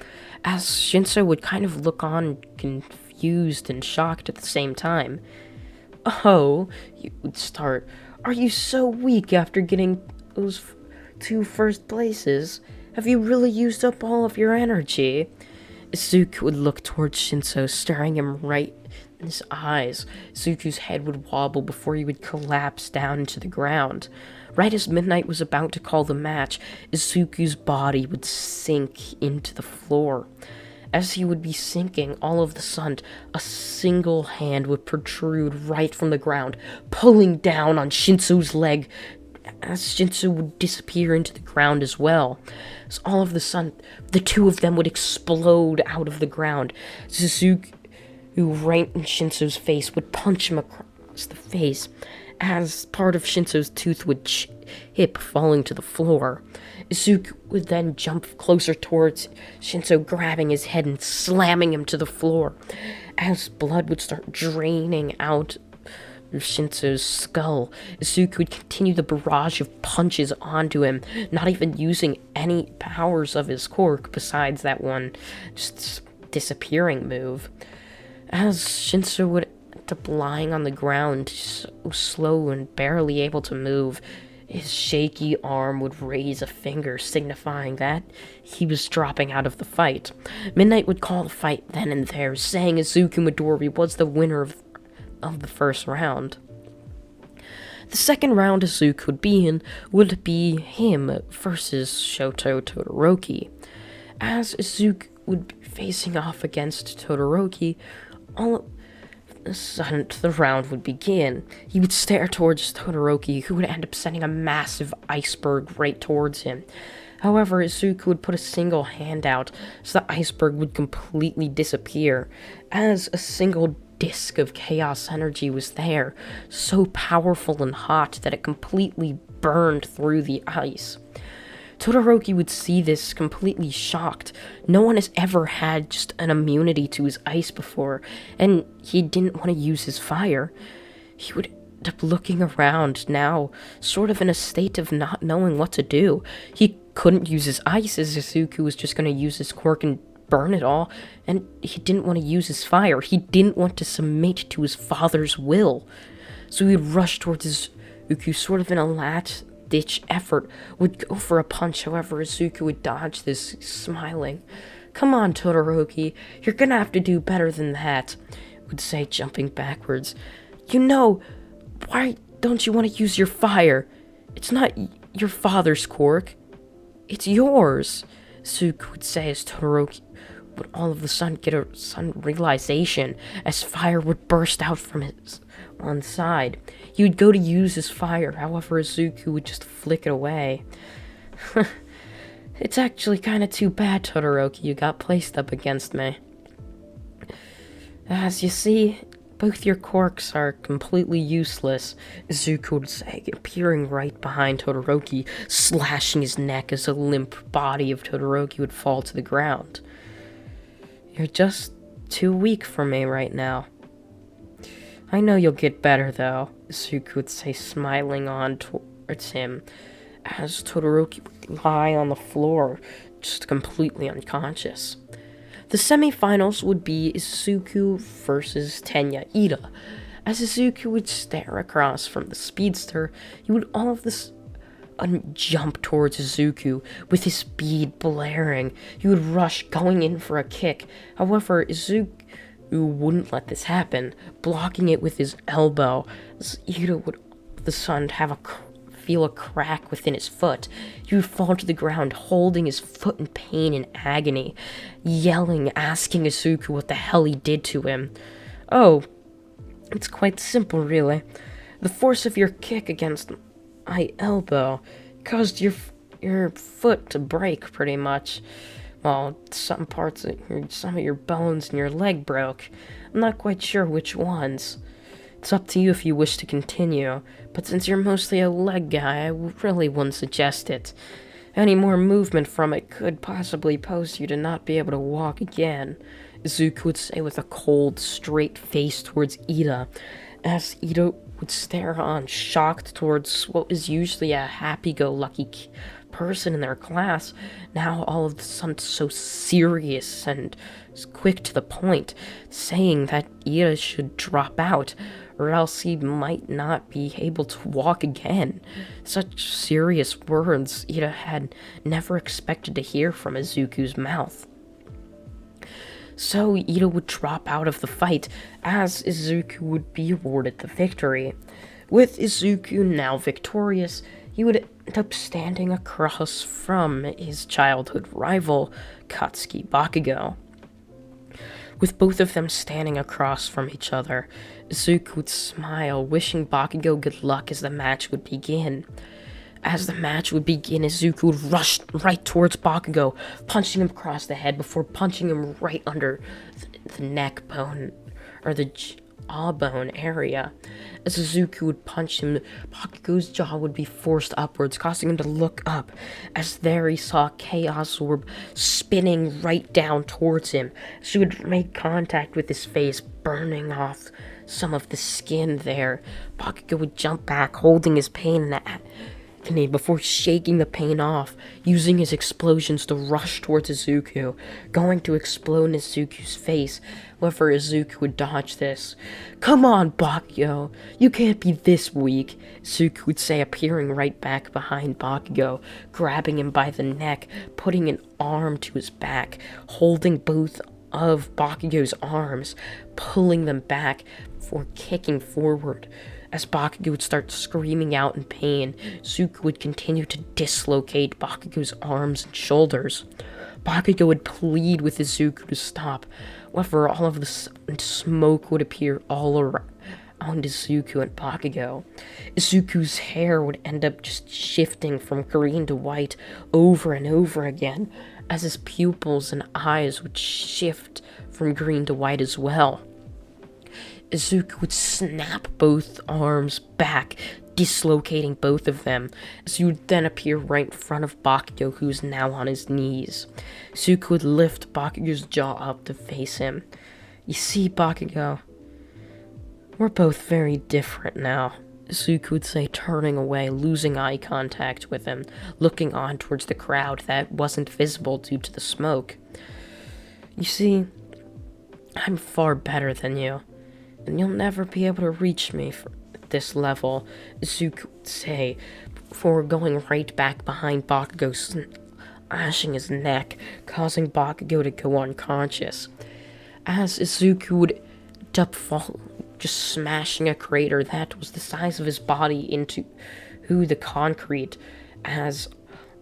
As Shinso would kind of look on, confused and shocked at the same time. "Oh," he would start, "are you so weak after getting those 2 first places? Have you really used up all of your energy?" Izuku would look towards Shinso, staring him right in his eyes. Izuku's head would wobble before he would collapse down into the ground. Right as Midnight was about to call the match, Izuku's body would sink into the floor. As he would be sinking, all of a sudden, a single hand would protrude right from the ground, pulling down on Shinso's leg, as Shinso would disappear into the ground as well. So all of a sudden, the two of them would explode out of the ground. Izuku, right in Shinso's face, would punch him across across the face, as part of Shinso's tooth would chip, falling to the floor. Izuku would then jump closer towards Shinso, grabbing his head and slamming him to the floor. As blood would start draining out of Shinso's skull, Izuku would continue the barrage of punches onto him, not even using any powers of his quirk besides that one just disappearing move. As Shinso would end up lying on the ground, so slow and barely able to move, his shaky arm would raise a finger, signifying that he was dropping out of the fight. Midnight would call the fight then and there, saying Izuku Midori was the winner of the first round. The second round Izuku would be in would be him versus Shoto Todoroki. As Izuku would be facing off against Todoroki, all of a sudden the round would begin. He would stare towards Todoroki, who would end up sending a massive iceberg right towards him. However, Izuku would put a single hand out, so the iceberg would completely disappear, as a single disk of chaos energy was there, so powerful and hot that it completely burned through the ice. Todoroki would see this completely shocked. No one has ever had just an immunity to his ice before, and he didn't want to use his fire. He would end up looking around now, sort of in a state of not knowing what to do. He couldn't use his ice, as Izuku was just going to use his quirk and burn it all, and he didn't want to use his fire. He didn't want to submit to his father's will. So he would rush towards Izuku, sort of in a last-ditch effort, would go for a punch. However, Izuku would dodge this, smiling. "Come on, Todoroki, you're gonna have to do better than that," would say, jumping backwards. "You know, why don't you want to use your fire? It's not your father's quirk. It's yours," Izuku would say, as Todoroki would all of a sudden get a sudden realization as fire would burst out from his one side. He would go to use his fire, however Izuku would just flick it away. "It's actually kind of too bad, Todoroki, you got placed up against me. As you see, both your quirks are completely useless," Izuku would say, appearing right behind Todoroki, slashing his neck as the limp body of Todoroki would fall to the ground. "You're just too weak for me right now. I know you'll get better, though," Izuku would say, smiling on towards him, as Todoroki would lie on the floor, just completely unconscious. The semifinals would be Izuku versus Tenya Ida. As Izuku would stare across from the speedster, he would all of this jump towards Izuku with his speed blaring. He would rush, going in for a kick. However, Izuku wouldn't let this happen, blocking it with his elbow, as Ida would all of a sudden feel a crack within his foot. He would fall to the ground, holding his foot in pain and agony, yelling, asking Izuku what the hell he did to him. "Oh, it's quite simple, really. The force of your kick against my elbow caused your foot to break, pretty much. Well, some of your bones in your leg broke. I'm not quite sure which ones. It's up to you if you wish to continue, but since you're mostly a leg guy, I really wouldn't suggest it. Any more movement from it could possibly pose you to not be able to walk again," Izuku would say with a cold, straight face towards Ida, as Ida would stare on, shocked towards what was usually a happy-go-lucky person in their class, now all of a sudden so serious and quick to the point, saying that Ida should drop out, or else he might not be able to walk again. Such serious words Ida had never expected to hear from Izuku's mouth. So Ida would drop out of the fight, as Izuku would be awarded the victory. With Izuku now victorious, he would end up standing across from his childhood rival, Katsuki Bakugo. With both of them standing across from each other, Izuku would smile, wishing Bakugo good luck as the match would begin. As the match would begin, Izuku would rush right towards Bakugo, punching him across the head before punching him right under the neck bone, or the jawbone area. As Izuku would punch him, Bakugo's jaw would be forced upwards, causing him to look up, as there he saw a Chaos Orb spinning right down towards him. As he would make contact with his face, burning off some of the skin there. Bakugo would jump back, holding his pain in agony before shaking the pain off, using his explosions to rush towards Izuku, going to explode in Izuku's face. However, Izuku would dodge this. "Come on, Bakugo, you can't be this weak," Izuku would say, appearing right back behind Bakugo, grabbing him by the neck, putting an arm to his back, holding both of Bakugo's arms, pulling them back before kicking forward. As Bakugo would start screaming out in pain, Izuku would continue to dislocate Bakugo's arms and shoulders. Bakugo would plead with Izuku to stop. However, all of the smoke would appear all around Izuku and Bakugo. Izuku's hair would end up just shifting from green to white over and over again, as his pupils and eyes would shift from green to white as well. Izuku would snap both arms back, dislocating both of them, as he would then appear right in front of Bakugo, who is now on his knees. Izuku would lift Bakugo's jaw up to face him. "You see, Bakugo, we're both very different now," Izuku would say, turning away, losing eye contact with him, looking on towards the crowd that wasn't visible due to the smoke. "You see, I'm far better than you, and you'll never be able to reach me at this level," Izuku would say, before going right back behind Bakugo, slashing his neck, causing Bakugo to go unconscious. As Izuku would end up just smashing a crater that was the size of his body into the concrete. As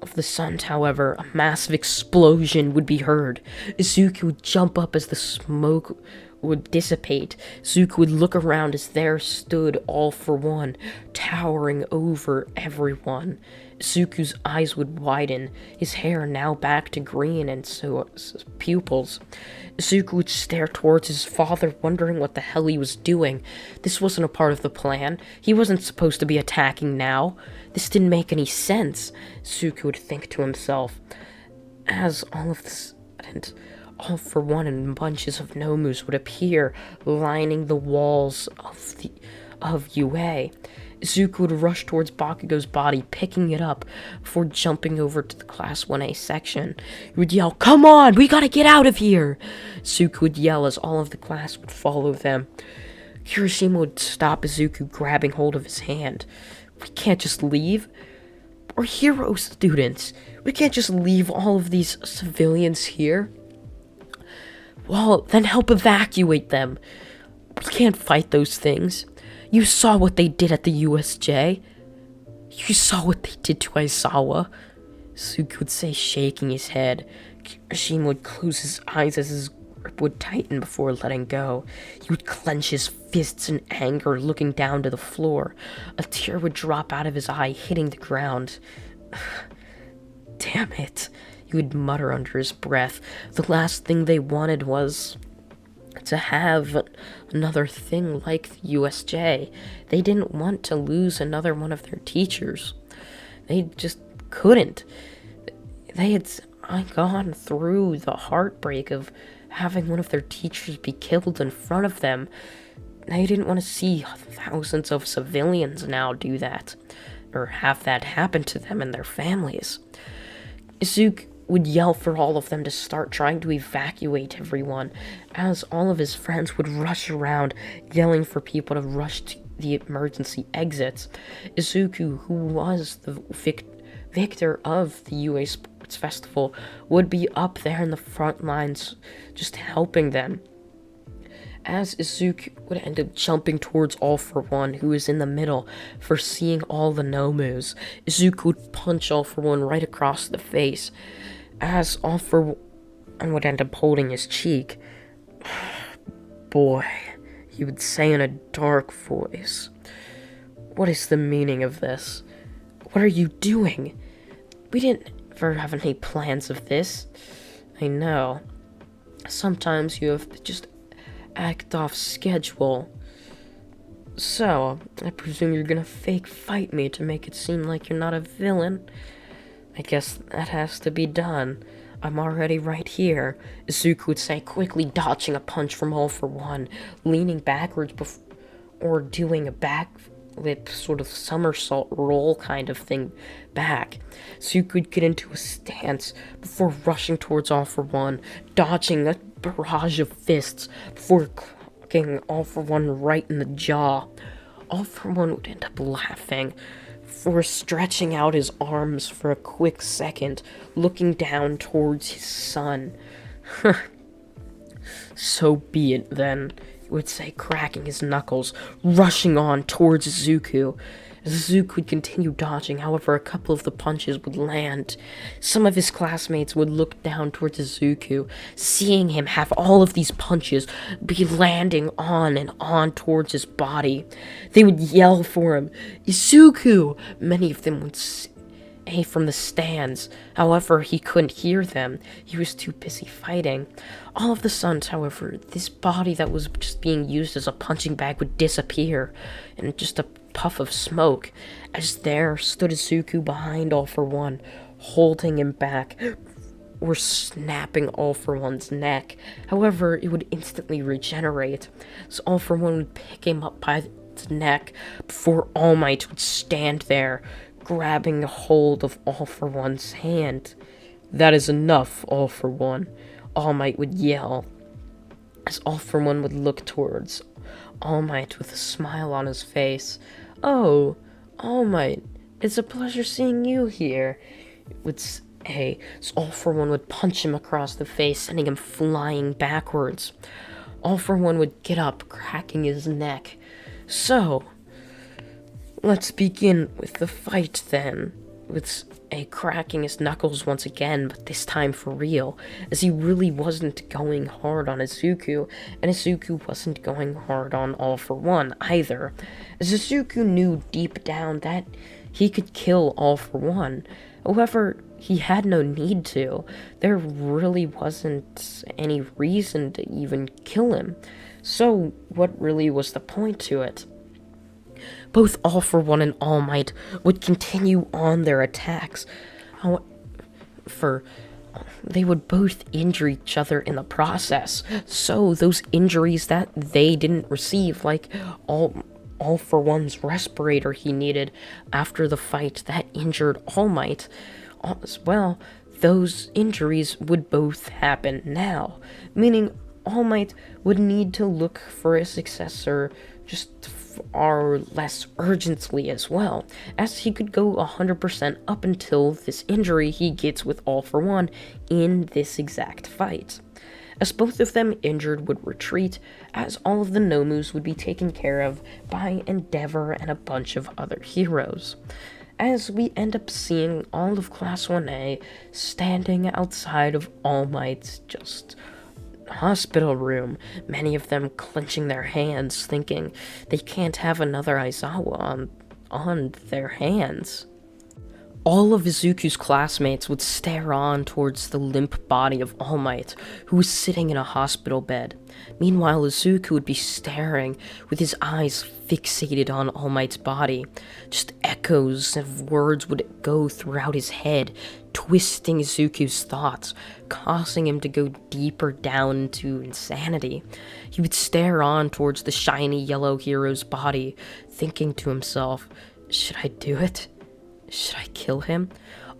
of the sun, however, a massive explosion would be heard. Izuku would jump up as the smoke would dissipate. Izuku would look around as there stood All For One, towering over everyone. Izuku's eyes would widen, his hair now back to green and so his pupils. Izuku would stare towards his father, wondering what the hell he was doing. This wasn't a part of the plan. He wasn't supposed to be attacking now. This didn't make any sense, Izuku would think to himself. As all of this and All For One and bunches of Nomus would appear, lining the walls of UA. Izuku would rush towards Bakugo's body, picking it up before jumping over to the Class 1A section. He would yell, "Come on, we gotta get out of here!" Izuku would yell as all of the class would follow them. Kirishima would stop Izuku, grabbing hold of his hand. "We can't just leave. We're hero students. We can't just leave all of these civilians here." "Well, then help evacuate them. We can't fight those things. You saw what they did at the USJ. You saw what they did to Aizawa," Izuku would say, shaking his head. Kirishima would close his eyes as his grip would tighten before letting go. He would clench his fists in anger, looking down to the floor. A tear would drop out of his eye, hitting the ground. "Damn it," he would mutter under his breath. The last thing they wanted was to have another thing like the USJ. They didn't want to lose another one of their teachers. They just couldn't. They had gone through the heartbreak of having one of their teachers be killed in front of them. They didn't want to see thousands of civilians now do that, or have that happen to them and their families. Izuku would yell for all of them to start trying to evacuate everyone, as all of his friends would rush around, yelling for people to rush to the emergency exits. Izuku, who was the victor of the UA Sports Festival, would be up there in the front lines, just helping them. As Izuku would end up jumping towards All For One, who was in the middle, foreseeing all the Nomus, Izuku would punch All For One right across the face, as All For One would end up holding his cheek. "Boy," he would say in a dark voice, "what is the meaning of this? What are you doing? We didn't ever have any plans of this. I know. Sometimes you have to just act off schedule. So, I presume you're gonna fake fight me to make it seem like you're not a villain? I guess that has to be done. I'm already right here, Izuku would say, quickly dodging a punch from All For One, leaning backwards or doing a backflip sort of somersault roll kind of thing back. Izuku would get into a stance before rushing towards All For One, dodging a barrage of fists before clocking All For One right in the jaw. All For One would end up laughing, for stretching out his arms for a quick second, looking down towards his son. So be it then, he would say, cracking his knuckles, rushing on towards Izuku. Izuku would continue dodging, however, a couple of the punches would land. Some of his classmates would look down towards Izuku, seeing him have all of these punches be landing on and on towards his body. They would yell for him, "Izuku!" Many of them would say from the stands. However, he couldn't hear them. He was too busy fighting. All of the sudden, however, this body that was just being used as a punching bag would disappear in just a puff of smoke, as there stood Izuku behind All For One, holding him back or snapping All For One's neck. However, it would instantly regenerate, so All For One would pick him up by his neck before All Might would stand there, grabbing a hold of All For One's hand. "That is enough, All For One," All Might would yell, as All For One would look towards All Might with a smile on his face. "Oh, All Might, it's a pleasure seeing you here," would say, so All For One would punch him across the face, sending him flying backwards. All For One would get up, cracking his neck. "So, let's begin with the fight then," with a cracking his knuckles once again, but this time for real, as he really wasn't going hard on Izuku, and Izuku wasn't going hard on All For One either, as Izuku knew deep down that he could kill All For One. However, he had no need to. There really wasn't any reason to even kill him, so what really was the point to it? Both All For One and All Might would continue on their attacks. However, they would both injure each other in the process. So those injuries that they didn't receive, like All For One's respirator he needed after the fight that injured All Might, as well, those injuries would both happen now, meaning All Might would need to look for a successor just far less urgently as well, as he could go 100% up until this injury he gets with All For One in this exact fight. As both of them injured would retreat, as all of the Nomus would be taken care of by Endeavor and a bunch of other heroes, as we end up seeing all of Class 1A standing outside of All Might's just hospital room, many of them clenching their hands, thinking they can't have another Aizawa on their hands. All of Izuku's classmates would stare on towards the limp body of All Might, who was sitting in a hospital bed. Meanwhile, Izuku would be staring, with his eyes fixated on All Might's body. Just echoes of words would go throughout his head, twisting Izuku's thoughts, causing him to go deeper down into insanity. He would stare on towards the shiny yellow hero's body, thinking to himself, "Should I do it? Should I kill him?"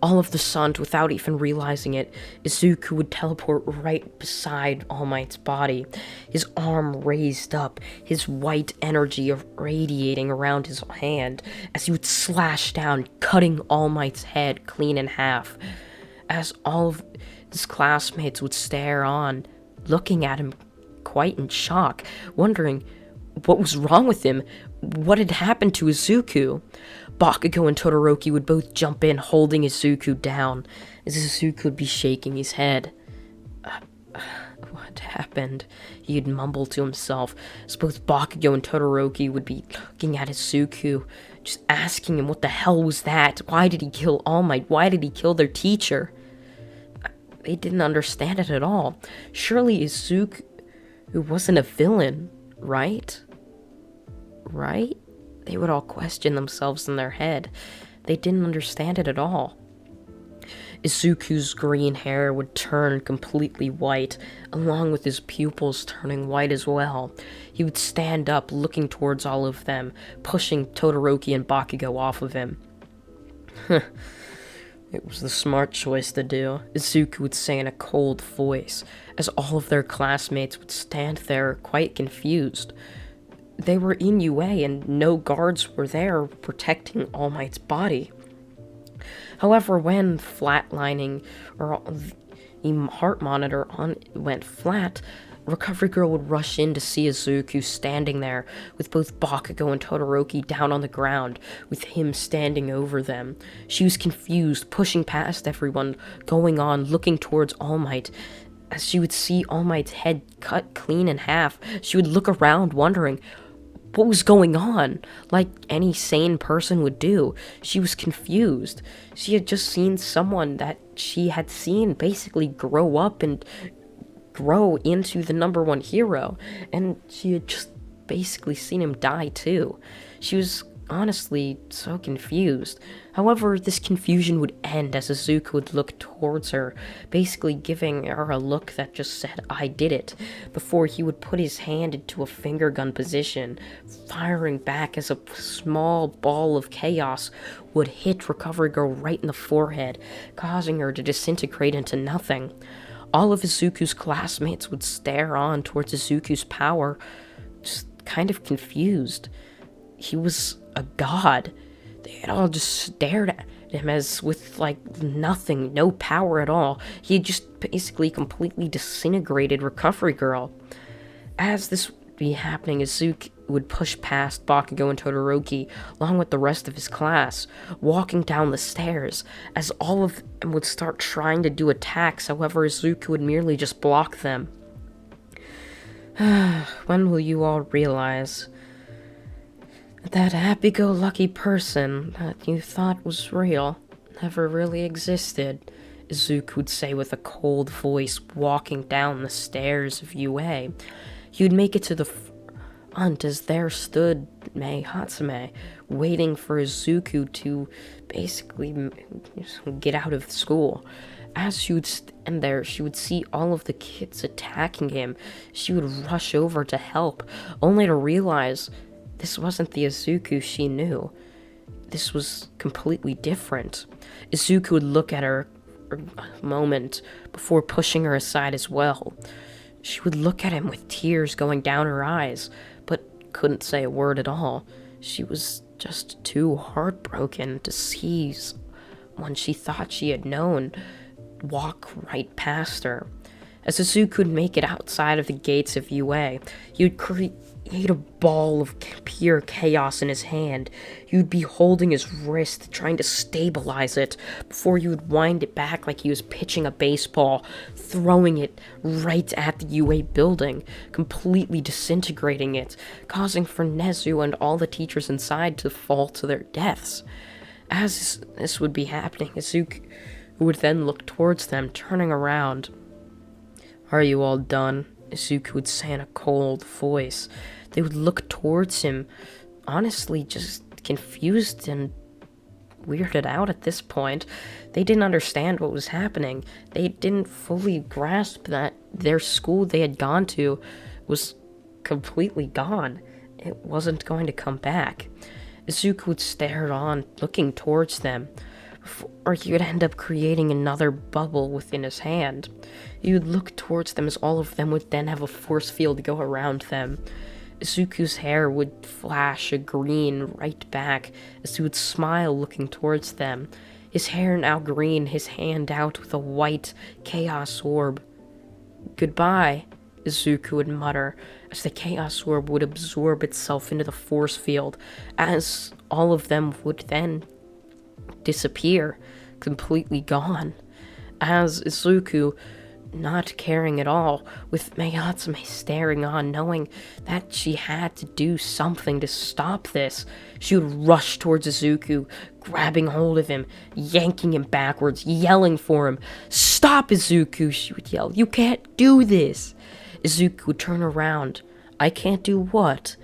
All of the sudden, without even realizing it, Izuku would teleport right beside All Might's body, his arm raised up, his white energy radiating around his hand, as he would slash down, cutting All Might's head clean in half, as all of his classmates would stare on, looking at him quite in shock, wondering what was wrong with him, what had happened to Izuku. Bakugo and Todoroki would both jump in, holding Izuku down, as Izuku would be shaking his head. What happened? He'd mumble to himself, as both Bakugo and Todoroki would be looking at Izuku, just asking him what the hell was that? Why did he kill All Might? Why did he kill their teacher? They didn't understand it at all. Surely Izuku wasn't a villain, right? right? They would all question themselves in their head. They didn't understand it at all. Izuku's green hair would turn completely white, along with his pupils turning white as well. He would stand up, looking towards all of them, pushing Todoroki and Bakugo off of him. It was the smart choice to do, Izuku would say in a cold voice, as all of their classmates would stand there quite confused. They were in UA and no guards were there protecting All Might's body. However, when flatlining or the heart monitor went flat, Recovery Girl would rush in to see Izuku standing there with both Bakugo and Todoroki down on the ground, with him standing over them. She was confused, pushing past everyone, going on, looking towards All Might. As she would see All Might's head cut clean in half, she would look around, wondering what was going on, like any sane person would do. She was confused. She had just seen someone that she had seen basically grow up and grow into the #1 hero, and she had just basically seen him die too. She was honestly so confused. However, this confusion would end as Izuku would look towards her, basically giving her a look that just said, "I did it," before he would put his hand into a finger gun position, firing back as a small ball of chaos would hit Recovery Girl right in the forehead, causing her to disintegrate into nothing. All of Izuku's classmates would stare on towards Izuku's power, just kind of confused. He was a god. They had all just stared at him as with, like, nothing, no power at all. He had just basically completely disintegrated Recovery Girl. As this would be happening, Izuku would push past Bakugo and Todoroki, along with the rest of his class, walking down the stairs, as all of them would start trying to do attacks. However, Izuku would merely just block them. When will you all realize that happy-go-lucky person that you thought was real never really existed? Izuku would say with a cold voice, walking down the stairs of UA. He would make it to the front as there stood Mei Hatsume, waiting for Izuku to basically get out of school. As she would stand there, she would see all of the kids attacking him. She would rush over to help, only to realize this wasn't the Izuku she knew. This was completely different. Izuku would look at her for a moment before pushing her aside as well. She would look at him with tears going down her eyes, but couldn't say a word at all. She was just too heartbroken to see someone she thought she had known walk right past her. As Izuku would make it outside of the gates of UA, he would create a ball of pure chaos in his hand. He would be holding his wrist, trying to stabilize it, before he would wind it back like he was pitching a baseball, throwing it right at the UA building, completely disintegrating it, causing for Nezu and all the teachers inside to fall to their deaths. As this would be happening, Izuku would then look towards them, turning around. "Are you all done?" Izuku would say in a cold voice. They would look towards him, honestly just confused and weirded out at this point. They didn't understand what was happening. They didn't fully grasp that their school they had gone to was completely gone. It wasn't going to come back. Izuku would stare on, looking towards them, or he would end up creating another bubble within his hand. He would look towards them as all of them would then have a force field go around them. Izuku's hair would flash a green right back as he would smile looking towards them. His hair now green, his hand out with a white chaos orb. "Goodbye," Izuku would mutter as the chaos orb would absorb itself into the force field, as all of them would then disappear, completely gone. As Izuku, not caring at all, with Mei Hatsume staring on, knowing that she had to do something to stop this, she would rush towards Izuku, grabbing hold of him, yanking him backwards, yelling for him. "Stop, Izuku!" she would yell. "You can't do this!" Izuku would turn around. "I can't do what?"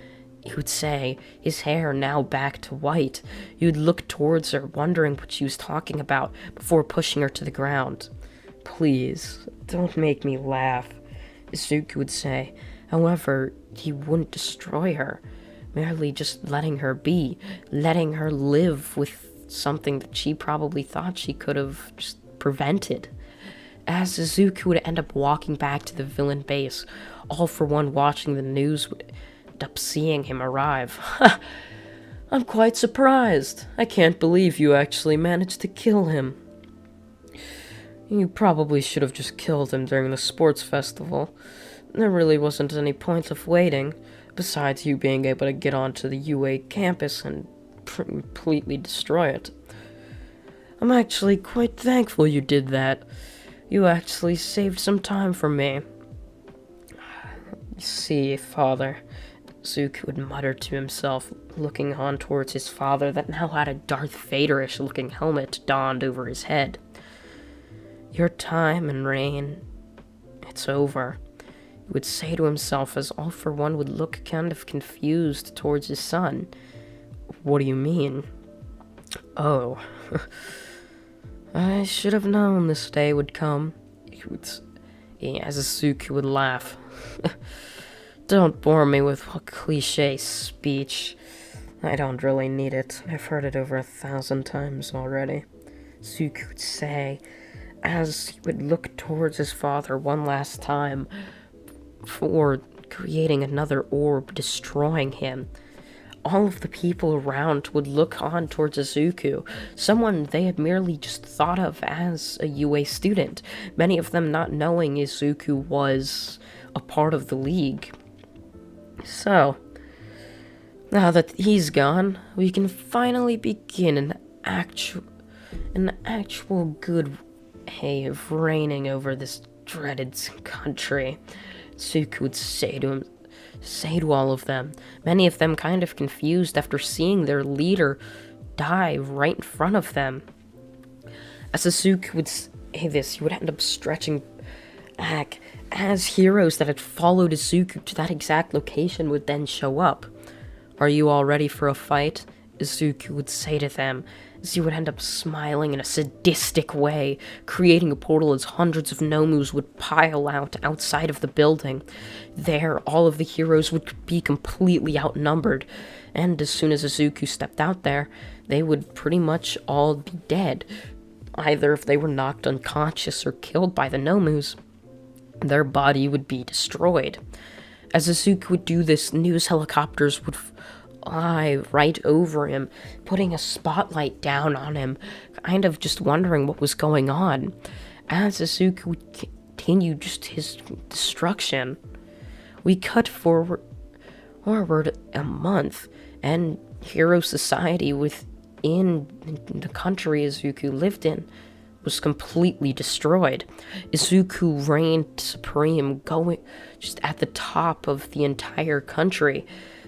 he would say, his hair now back to white. He would look towards her, wondering what she was talking about, before pushing her to the ground. "Please, don't make me laugh," Izuku would say. However, he wouldn't destroy her, merely just letting her be, letting her live with something that she probably thought she could have just prevented. As Izuku would end up walking back to the villain base, All For One watching the news would end up seeing him arrive. "I'm quite surprised. I can't believe you actually managed to kill him." "You probably should have just killed him during the sports festival. There really wasn't any point of waiting, besides you being able to get onto the UA campus and completely destroy it. I'm actually quite thankful you did that. You actually saved some time for me." "See, father," Zuko would mutter to himself, looking on towards his father that now had a Darth Vader-ish looking helmet donned over his head. "Your time and reign, it's over," he would say to himself as All For One would look kind of confused towards his son. "What do you mean?" "Oh, I should have known this day would come," as Asuka would laugh. "Don't bore me with a cliche speech. I don't really need it. I've heard it over 1,000 times already," Asuka would say, as he would look towards his father one last time before creating another orb, destroying him. All of the people around would look on towards Izuku, someone they had merely just thought of as a UA student, many of them not knowing Izuku was a part of the league. So, now that he's gone, we can finally begin an actual good way of reigning over this dreaded country, Izuku would say to all of them, many of them kind of confused after seeing their leader die right in front of them. As Asuka would say this, he would end up stretching back, as heroes that had followed Asuka to that exact location would then show up. "Are you all ready for a fight?" Asuka would say to them, as he would end up smiling in a sadistic way, creating a portal as hundreds of Nomus would pile out outside of the building. There, all of the heroes would be completely outnumbered, and as soon as Izuku stepped out there, they would pretty much all be dead, either if they were knocked unconscious or killed by the Nomus. Their body would be destroyed. As Izuku would do this, news helicopters would fly right over him, putting a spotlight down on him, kind of just wondering what was going on. As Izuku would continue just his destruction, we cut forward a month, and hero society within the country Izuku lived in was completely destroyed. Izuku reigned supreme, going just at the top of the entire country.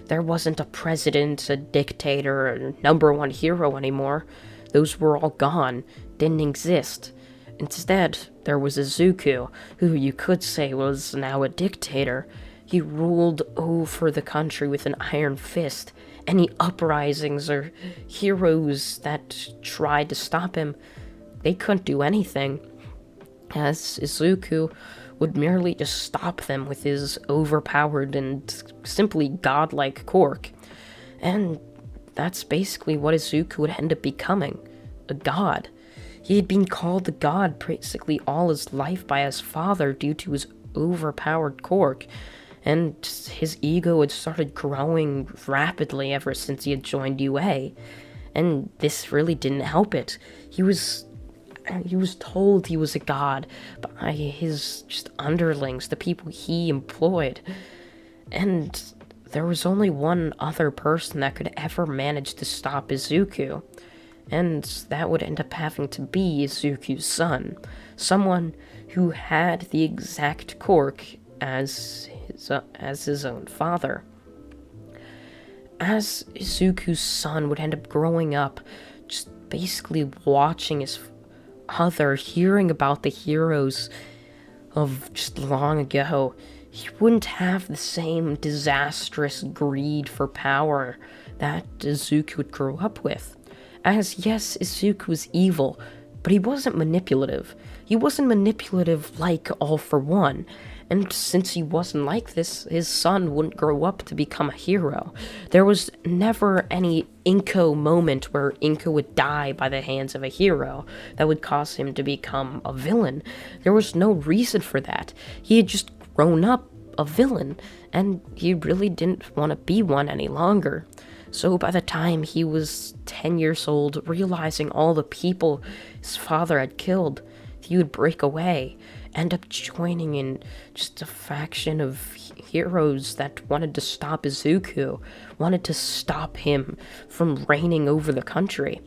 There wasn't a president, a dictator, a number one hero anymore. Those were all gone, didn't exist. Instead, there was Izuku, who you could say was now a dictator. He ruled over the country with an iron fist. Any uprisings or heroes that tried to stop him, they couldn't do anything, as Izuku would merely just stop them with his overpowered and simply godlike Quirk. And that's basically what Izuku would end up becoming, a god. He had been called a god basically all his life by his father due to his overpowered Quirk, and his ego had started growing rapidly ever since he had joined UA, and this really didn't help it. He was told he was a god by his just underlings, the people he employed. And there was only one other person that could ever manage to stop Izuku. And that would end up having to be Izuku's son. Someone who had the exact Quirk as his own father. As Izuku's son would end up growing up, just basically watching his hearing about the heroes of just long ago, he wouldn't have the same disastrous greed for power that Izuku grew up with. As yes, Izuku was evil, but he wasn't manipulative. He wasn't manipulative like All for One. And since he wasn't like this, his son wouldn't grow up to become a hero. There was never any Inko moment where Inko would die by the hands of a hero that would cause him to become a villain. There was no reason for that. He had just grown up a villain, and he really didn't want to be one any longer. So by the time he was 10 years old, realizing all the people his father had killed, he would break away, end up joining in just a faction of heroes that wanted to stop Izuku, wanted to stop him from reigning over the country.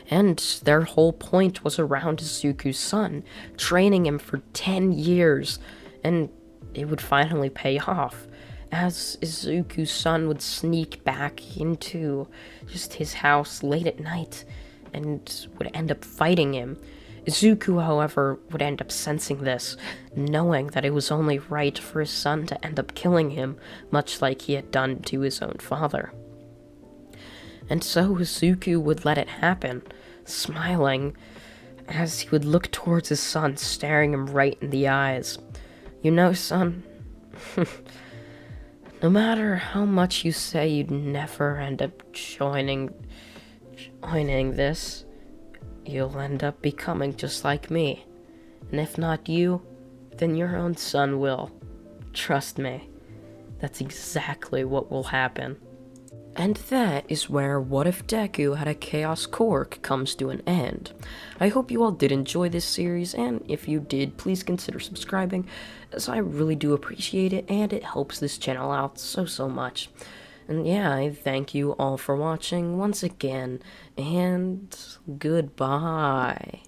And their whole point was around Izuku's son, training him for 10 years, and it would finally pay off, as Izuku's son would sneak back into just his house late at night and would end up fighting him. Izuku, however, would end up sensing this, knowing that it was only right for his son to end up killing him, much like he had done to his own father. And so Izuku would let it happen, smiling, as he would look towards his son, staring him right in the eyes. You know, son, no matter how much you say you'd never end up joining this, you'll end up becoming just like me. And if not you, then your own son will. Trust me, that's exactly what will happen. And that is where What If Deku Had a Chaos Quirk comes to an end. I hope you all did enjoy this series, and if you did, please consider subscribing, as I really do appreciate it, and it helps this channel out so much. And yeah, I thank you all for watching once again, and goodbye.